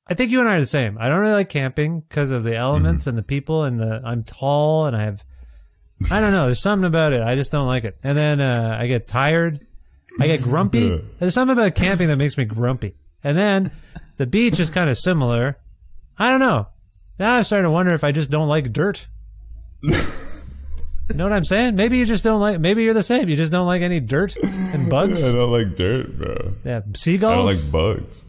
I think you and I are the same. I don't really like camping because of the elements and the people and I'm tall and I don't know. There's something about it. I just don't like it. And then I get tired. I get grumpy. There's something about camping that makes me grumpy. And then the beach is kind of similar. I don't know. Now I'm starting to wonder if I just don't like dirt. You know what I'm saying? Maybe you just don't like. Maybe you're the same. You just don't like any dirt and bugs. I don't like dirt, bro. Yeah, seagulls. I don't like bugs.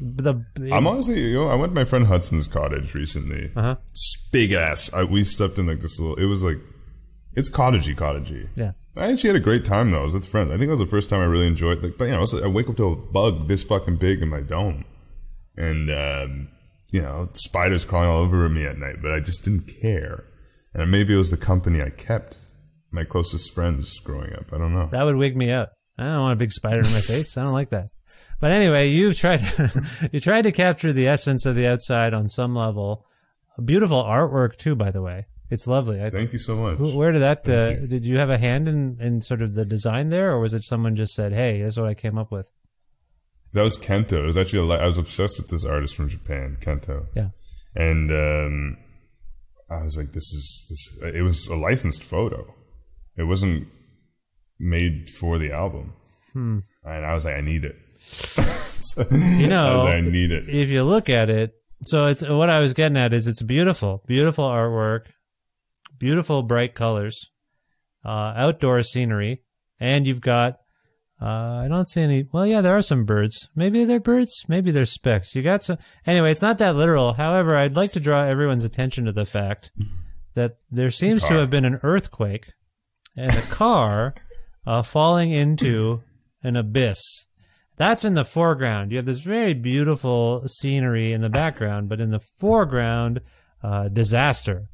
I'm honestly, I went to my friend Hudson's cottage recently. Big ass. We slept in like this little. It was like, it's cottagey. Yeah. I actually had a great time though. I was with friends. I think that was the first time I really enjoyed. Like, but I wake up to a bug this fucking big in my dome, and spiders crawling all over me at night. But I just didn't care. And maybe it was the company I kept. My closest friends growing up. I don't know. That would wig me out. I don't want a big spider in my face. I don't like that. But anyway, you tried to capture the essence of the outside on some level. Beautiful artwork too, by the way. It's lovely. Thank you so much. Where did that? Did you have a hand in sort of the design there, or was it someone just said, "Hey, this is what I came up with"? That was Kento. It was actually I was obsessed with this artist from Japan, Kento. Yeah. And I was like, this. It was a licensed photo. It wasn't made for the album. And I was like, I need it. I need it. If you look at it, so it's what I was getting at is it's beautiful artwork, beautiful bright colors, outdoor scenery, and you've got, I don't see any, well, yeah, there are some birds. Maybe they're birds, maybe they're specks. You got some, anyway, it's not that literal. However, I'd like to draw everyone's attention to the fact that there seems to have been an earthquake and a car falling into an abyss. That's in the foreground. You have this very beautiful scenery in the background, but in the foreground, disaster,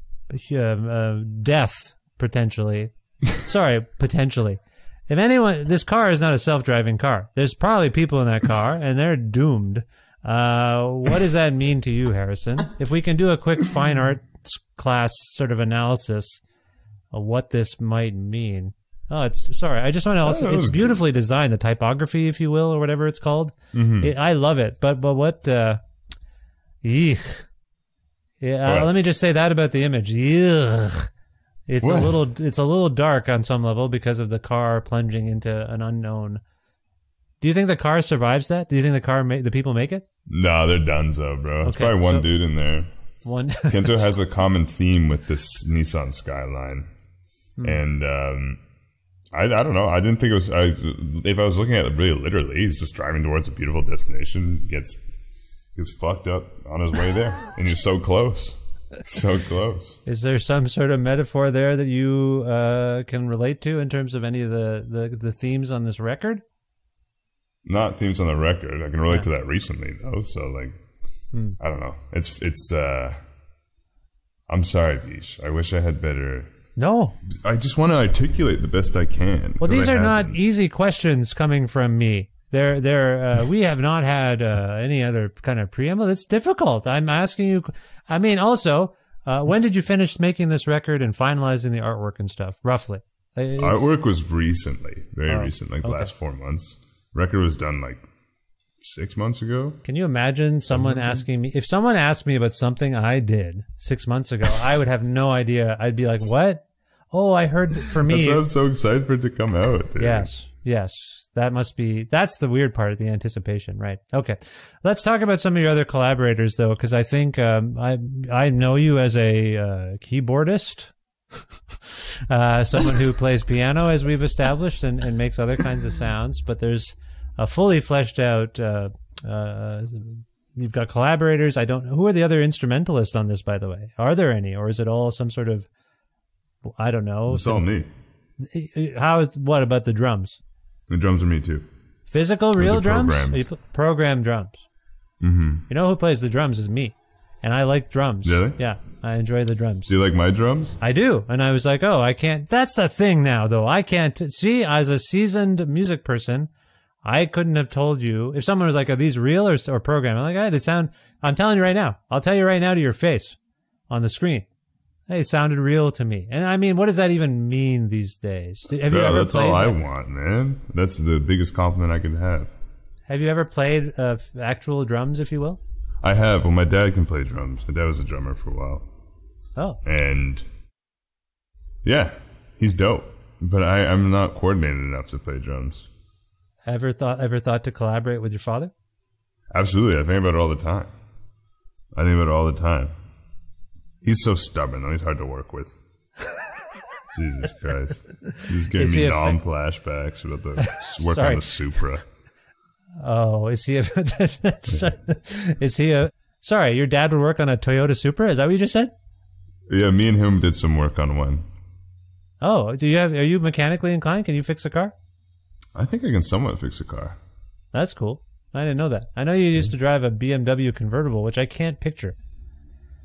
death, potentially. Sorry, potentially. If anyone, this car is not a self-driving car. There's probably people in that car, and they're doomed. What does that mean to you, Harrison? If we can do a quick fine art class sort of analysis of what this might mean. Oh, sorry. I just want to also. It's beautifully designed, the typography, if you will, or whatever it's called. I love it. But what? Eek. Yeah. Let me just say that about the image. Ugh. It's a little dark on some level because of the car plunging into an unknown. Do you think the car survives that? Do you think the people make it? No, they're donezo, bro. There's probably one dude in there. Kento has a common theme with this Nissan Skyline. And I don't know. I didn't think it was. If I was looking at it really literally, he's just driving towards a beautiful destination, gets fucked up on his way there, and you're so close, so close. Is there some sort of metaphor there that you can relate to in terms of any of the themes on this record? Not themes on the record. I can relate to that recently though. So like, I don't know. It's. I'm sorry, Vish. I wish I had better. No. I just want to articulate the best I can. Well, these are not easy questions coming from me. We have not had any other kind of preamble. It's difficult. I'm asking you. I mean, also, when did you finish making this record and finalizing the artwork and stuff, roughly? Artwork was recently, very recent, like the last 4 months. Record was done like 6 months ago. Can you imagine someone asking me, if someone asked me about something I did 6 months ago, I would have no idea. I'd be like, what? Oh, I heard for me. That's why I'm so excited for it to come out. Dude. Yes. Yes, that's the weird part of the anticipation, right? Okay. Let's talk about some of your other collaborators, though, because I think I know you as a keyboardist, someone who plays piano, as we've established, and makes other kinds of sounds, but there's a fully fleshed out, you've got collaborators. Who are the other instrumentalists on this, by the way? Are there any, or is it all some sort of, I don't know. It's all me. What about the drums? The drums are me too. Physical, real drums? Programmed drums. Mm-hmm. You know who plays the drums is me. And I like drums. Really? Yeah, I enjoy the drums. Do you like my drums? I do. And I was like, oh, I can't. That's the thing now, though. I can't. See, as a seasoned music person, I couldn't have told you. If someone was like, are these real or programmed? I'm like, hey, they sound. I'm telling you right now. I'll tell you right now to your face on the screen. They sounded real to me. And I mean, what does that even mean these days? Have you ever that's played all I want, man. That's the biggest compliment I can have. Have you ever played actual drums, if you will? I have. Well, my dad can play drums. My dad was a drummer for a while. Oh. And yeah, he's dope. But I'm not coordinated enough to play drums. Ever thought to collaborate with your father? Absolutely. I think about it all the time. He's so stubborn, though. He's hard to work with. Jesus Christ. He's giving me flashbacks about the work on the Supra. Oh, is he sorry, your dad would work on a Toyota Supra? Is that what you just said? Yeah, me and him did some work on one. Oh, are you mechanically inclined? Can you fix a car? I think I can somewhat fix a car. That's cool. I didn't know that. I know you used to drive a BMW convertible, which I can't picture.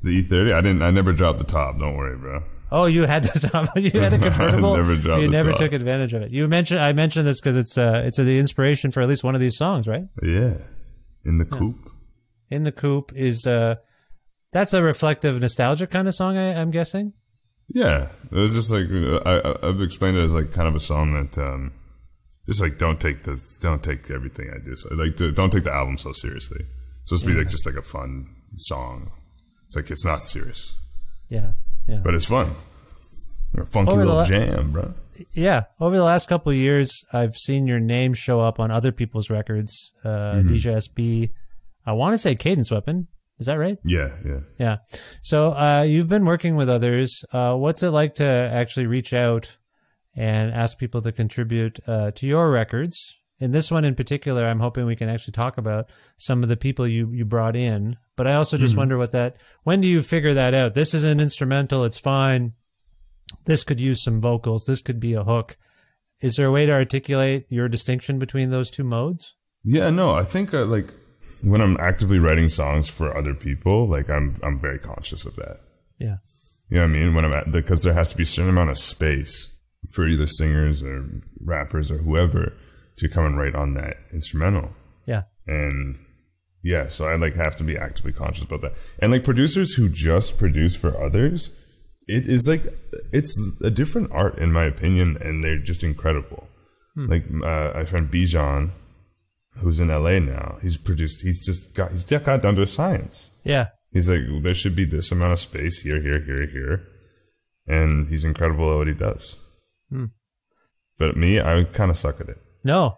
The E30? I never dropped the top. Don't worry, bro. Oh, you had the top. You had a convertible. I never dropped you the never top. took advantage of it. I mentioned this because it's the inspiration for at least one of these songs, right? Yeah, in the coupe. In the coupe is that's a reflective, nostalgic kind of song. I'm guessing. Yeah, it was just like I've explained it as like kind of a song that just like don't take everything I do. So like don't take the album so seriously. It's supposed to be like just like a fun song. It's like it's not serious. Yeah. Yeah. But it's fun. A funky little jam, bro. Yeah. Over the last couple of years, I've seen your name show up on other people's records. DJ SB. I want to say Cadence Weapon. Is that right? Yeah. Yeah. So you've been working with others. What's it like to actually reach out and ask people to contribute to your records? In this one in particular, I'm hoping we can actually talk about some of the people you brought in. But I also just wonder when do you figure that out? This is an instrumental. It's fine. This could use some vocals. This could be a hook. Is there a way to articulate your distinction between those two modes? Yeah, no, I think like when I'm actively writing songs for other people, like I'm very conscious of that. Yeah. You know what I mean? When because there has to be a certain amount of space for either singers or rappers or whoever to come and write on that instrumental. Yeah. And yeah, so I like have to be actively conscious about that. And like producers who just produce for others, it is like it's a different art in my opinion, and they're just incredible. Like my friend Bijan, who's in LA now, he's got down to a science. Yeah. He's like, there should be this amount of space here, and he's incredible at what he does. But me, I kind of suck at it. No,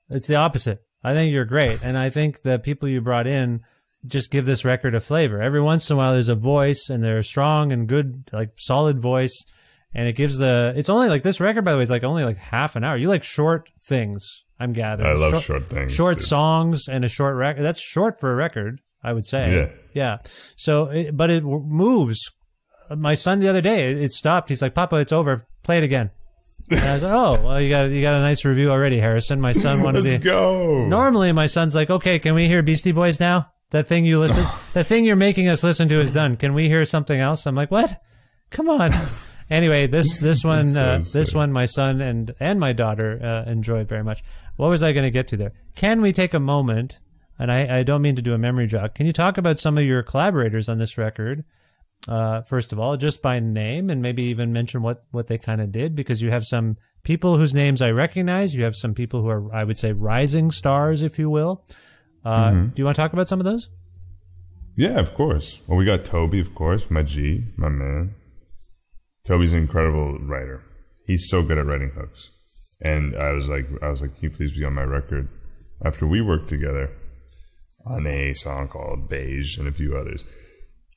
it's the opposite. I think you're great. And I think the people you brought in just give this record a flavor. Every once in a while, there's a voice, and they're strong and good, like solid voice. And it gives it's only like this record, by the way, is like only like half an hour. You like short things, I'm gathering. I love short things. Short songs and a short record. That's short for a record, I would say. Yeah. So, but it moves. My son the other day, it stopped. He's like, Papa, it's over. Play it again. And I was like, oh, well, you got a nice review already, Harrison. My son wanted Let's go. Normally, my son's like, okay, can we hear Beastie Boys now? The thing you're making us listen to is done. Can we hear something else? I'm like, what? Come on. Anyway, this one, my son and my daughter enjoyed very much. What was I going to get to there? Can we take a moment? And I don't mean to do a memory jog. Can you talk about some of your collaborators on this record? First of all, just by name, and maybe even mention what they kind of did, because you have some people whose names I recognize. You have some people who are, I would say, rising stars, if you will. Do you want to talk about some of those? Yeah, of course. Well, we got Toby, of course, my man. Toby's an incredible writer. He's so good at writing hooks. And I was like, can you please be on my record? After we worked together on a song called Beige and a few others.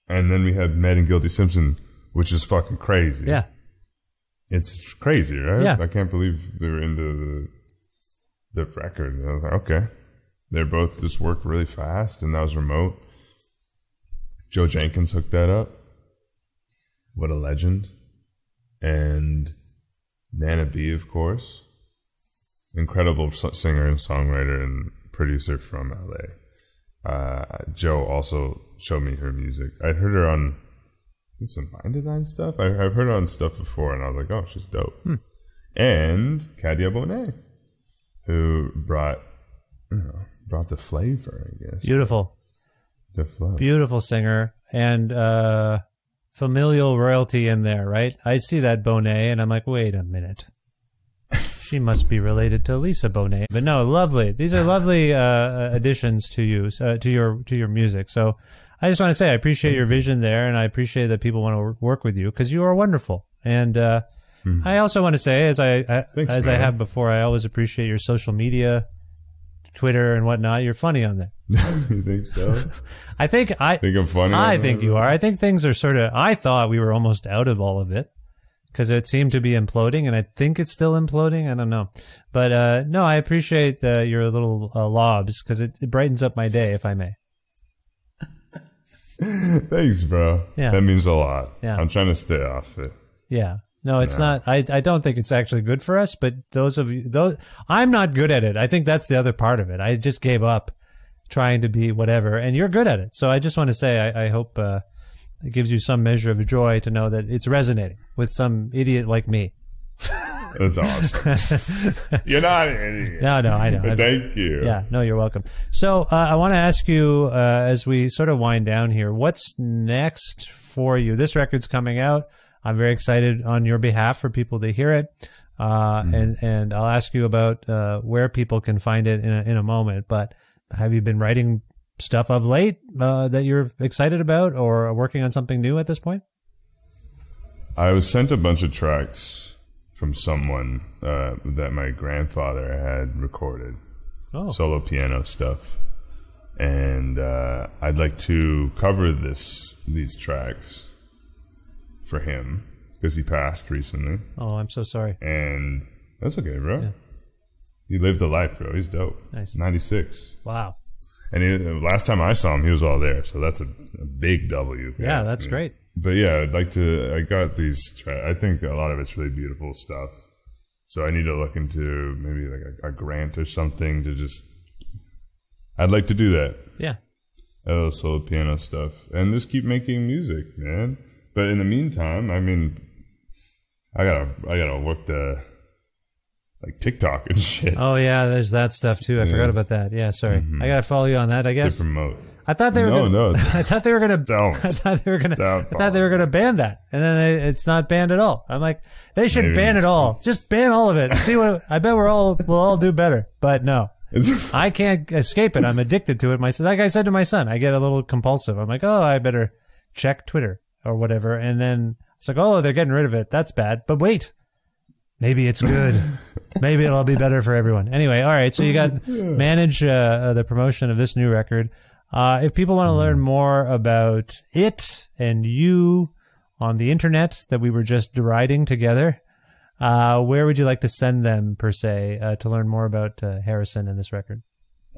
And then we had Mad and Guilty Simpson, which is fucking crazy. Yeah. It's crazy, right? Yeah. I can't believe they were into the record. And I was like, okay. They both just worked really fast, and that was remote. Joe Jenkins hooked that up. What a legend. And Nana B, of course. Incredible singer and songwriter and producer from LA. Joe also showed me her music. I'd heard her on some Mind Design stuff. I've heard her on stuff before, and I was like, oh, she's dope. And Kadia Bonet, who brought the flavor, I guess. Beautiful. The flow. Beautiful singer. And familial royalty in there, right? I see that Bonet, and I'm like, wait a minute. She must be related to Lisa Bonet. But no, lovely. These are lovely additions to you, to your music. So I just want to say I appreciate your vision there, and I appreciate that people want to work with you because you are wonderful. And I also want to say, as I have before, I always appreciate your social media, Twitter and whatnot. You're funny on there. You think so? I think I'm funny. I think you are. I think things are sort of. I thought we were almost out of all of it because it seemed to be imploding, and I think it's still imploding. I don't know, but no, I appreciate your little lobs because it brightens up my day, if I may. Thanks, bro. Yeah. That means a lot. Yeah. I'm trying to stay off it. Yeah. No, it's not. I don't think it's actually good for us, but I'm not good at it. I think that's the other part of it. I just gave up trying to be whatever, and you're good at it. So I just want to say I hope it gives you some measure of joy to know that it's resonating with some idiot like me. That's awesome. You're not an idiot. No, I know. Thank you. Yeah, no, you're welcome. So I want to ask you, as we sort of wind down here, what's next for you? This record's coming out. I'm very excited on your behalf for people to hear it. And I'll ask you about where people can find it in a moment. But have you been writing stuff of late that you're excited about or working on something new at this point? I was sent a bunch of tracks from someone that my grandfather had recorded. Oh. Solo piano stuff. And I'd like to cover these tracks for him because he passed recently. Oh, I'm so sorry. And that's okay, bro. Yeah. He lived a life, bro. He's dope. Nice. 96. Wow. And last time I saw him, he was all there. So that's a big W. Yeah, that's great. But yeah, I'd like to. I got these. I think a lot of it's really beautiful stuff. So I need to look into maybe like a grant or something to just. I'd like to do that. Yeah. A little solo piano stuff, and just keep making music, man. But in the meantime, I mean, I gotta work the like TikTok and shit. Oh yeah, there's that stuff too. I forgot about that. Yeah, sorry. I gotta follow you on that, I guess. To promote. I thought they were I thought they were gonna Don't. I thought they were gonna ban that. And then it's not banned at all. I'm like, they should ban it all. Just ban all of it. See what I bet we'll all do better. But no. I can't escape it. I'm addicted to it. Like I said to my son, I get a little compulsive. I'm like, oh, I better check Twitter or whatever. And then it's like, oh, they're getting rid of it. That's bad. But wait, maybe it's good. Maybe it'll be better for everyone. Anyway, all right. So you got manage the promotion of this new record. If people want to learn more about it and you on the internet that we were just deriding together, where would you like to send them, per se, to learn more about Harrison and this record?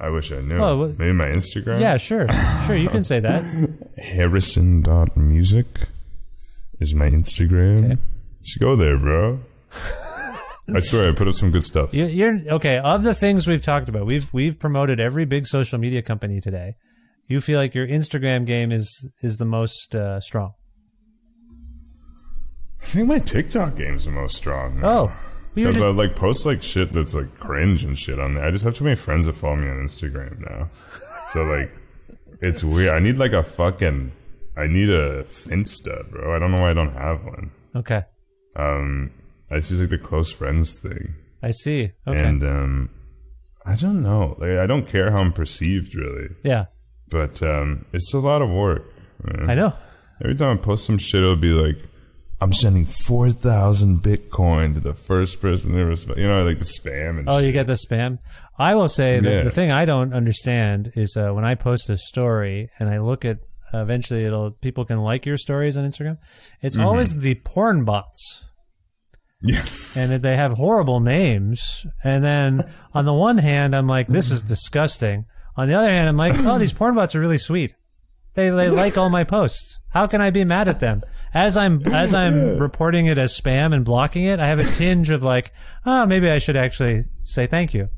I wish I knew. Oh, maybe my Instagram? Yeah, sure. Sure, you can say that. Harrison.music is my Instagram. Okay. You should go there, bro. I swear, I put up some good stuff. You're okay. Of the things we've talked about, we've promoted every big social media company today. You feel like your Instagram game is the most strong. I think my TikTok game is the most strong. Now. Oh, because I like post like shit that's like cringe and shit on there. I just have too many friends that follow me on Instagram now, so like it's weird. I need like a Finsta, bro. I don't know why I don't have one. Okay. It's just like the close friends thing. I see. Okay. And I don't know. Like I don't care how I'm perceived, really. Yeah. But it's a lot of work. Man. I know. Every time I post some shit, it'll be like I'm sending 4,000 Bitcoin to the first person who responds. You know, like the spam and Oh, shit. you get the spam? I will say that Yeah. the thing I don't understand is when I post a story and I look at, eventually people can like your stories on Instagram. It's always the porn bots. Yeah. And they have horrible names. And then on the one hand, I'm like, this is disgusting. On the other hand, I'm like, oh, these porn bots are really sweet. They like all my posts. How can I be mad at them? As I'm reporting it as spam and blocking it, I have a tinge of like, oh, maybe I should actually say thank you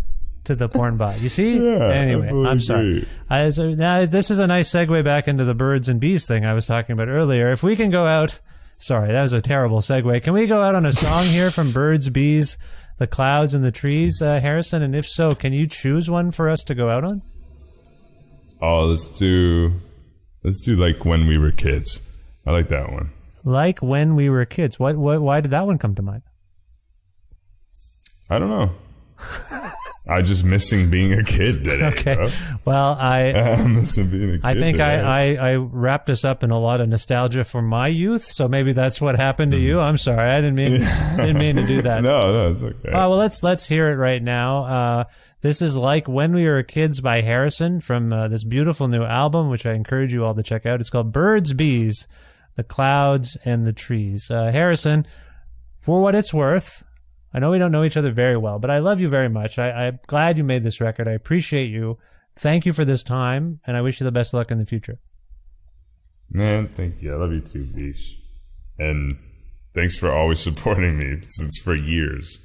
to the porn bot. You see? Yeah, Anyway, I I'm sorry. So now this is a nice segue back into the birds and bees thing I was talking about earlier. If we can go out, sorry, that was a terrible segue. Can we go out on a song here from Birds, Bees, the Clouds, and the Trees, Harrison? And if so, can you choose one for us to go out on? Oh, let's do Like When We Were Kids. I like that one. Like When We Were Kids. Why did that one come to mind? I don't know. I'm just missing being a kid today. Okay. Bro. Well, I'm missing being a kid. I think today. I wrapped us up in a lot of nostalgia for my youth, so maybe that's what happened to you. I'm sorry, I didn't mean to do that. No, it's okay. Well, let's hear it right now. This is Like When We Were Kids by Harrison from this beautiful new album, which I encourage you all to check out. It's called Birds, Bees, the Clouds, and the Trees. Harrison, for what it's worth, I know we don't know each other very well, but I love you very much. I'm glad you made this record. I appreciate you. Thank you for this time, and I wish you the best of luck in the future. Man, thank you. I love you too, Vish. And thanks for always supporting me since for years.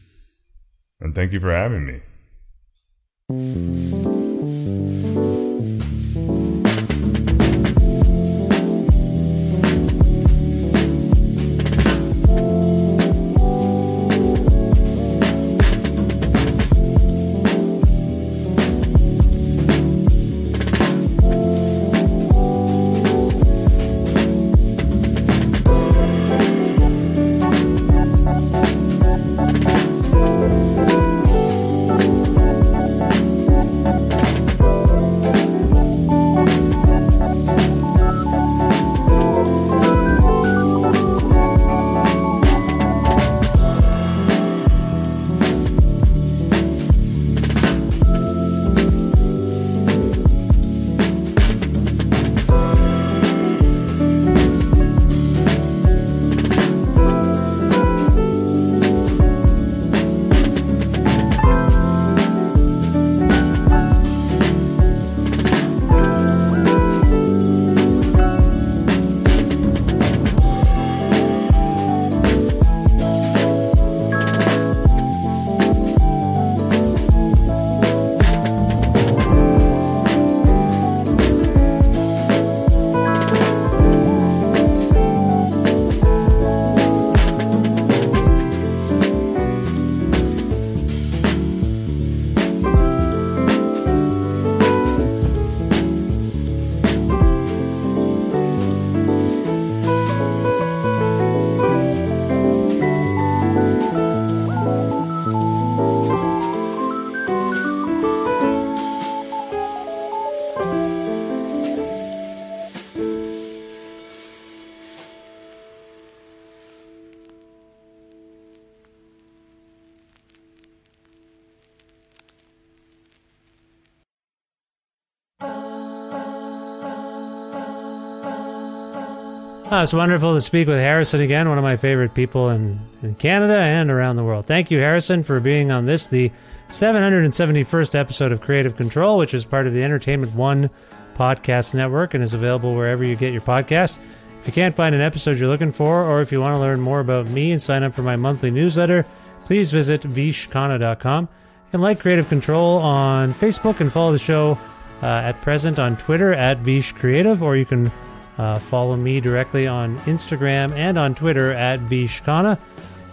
And thank you for having me. Oh, it's wonderful to speak with Harrison again, one of my favorite people in Canada and around the world. Thank you, Harrison, for being on this, the 771st episode of Creative Control, which is part of the Entertainment One podcast network and is available wherever you get your podcasts. If you can't find an episode you're looking for, or if you want to learn more about me and sign up for my monthly newsletter, please visit vishkhanna.com. You can like Creative Control on Facebook and follow the show at present on Twitter at vishcreative, or you can follow me directly on Instagram and on Twitter at vishkhanna.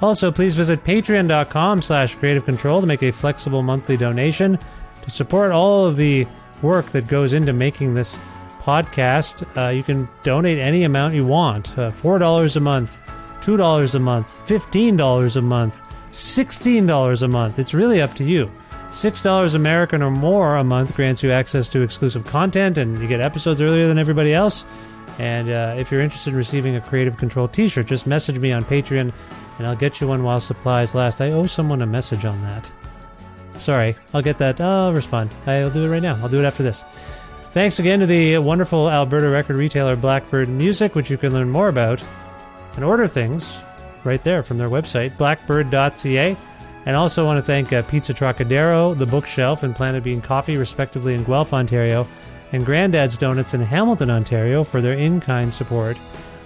Also, please visit patreon.com/creative control to make a flexible monthly donation to support all of the work that goes into making this podcast. You can donate any amount you want, $4 a month, $2 a month, $15 a month, $16 a month. It's really up to you. $6 American or more a month grants you access to exclusive content, and you get episodes earlier than everybody else. And if you're interested in receiving a Creative Control t-shirt, just message me on Patreon, and I'll get you one while supplies last. I owe someone a message on that. Sorry, I'll get that. I'll respond. I'll do it right now. I'll do it after this. Thanks again to the wonderful Alberta record retailer Blackbird Music, which you can learn more about and order things right there from their website, blackbird.ca. And also want to thank Pizza Trocadero, The Bookshelf, and Planet Bean Coffee, respectively, in Guelph, Ontario, and Grandad's Donuts in Hamilton, Ontario, for their in-kind support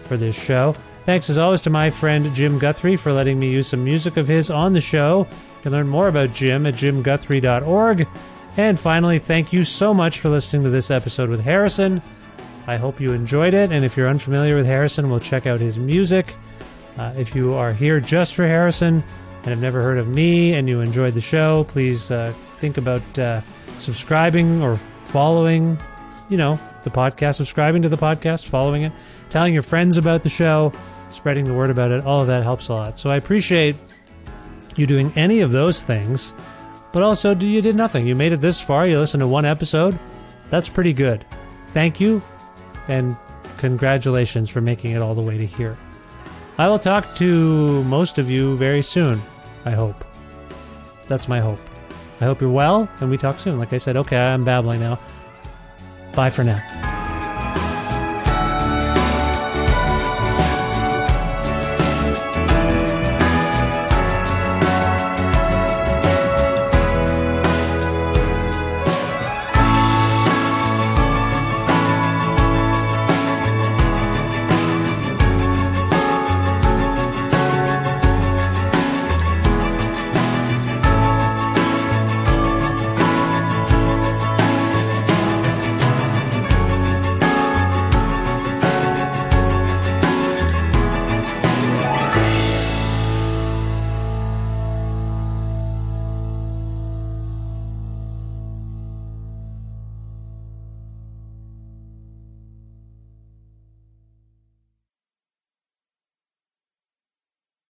for this show. Thanks, as always, to my friend Jim Guthrie for letting me use some music of his on the show. You can learn more about Jim at jimguthrie.org. And finally, thank you so much for listening to this episode with Harrison. I hope you enjoyed it, and if you're unfamiliar with Harrison, we'll check out his music. If you are here just for Harrison and have never heard of me and you enjoyed the show, please think about subscribing or following, the podcast, subscribing to the podcast, following it, telling your friends about the show, spreading the word about it. All of that helps a lot. So I appreciate you doing any of those things, but also you did nothing. You made it this far. You listened to one episode. That's pretty good. Thank you, and congratulations for making it all the way to here. I will talk to most of you very soon, I hope. That's my hope. I hope you're well, and we talk soon. Like I said, okay, I'm babbling now. Bye for now.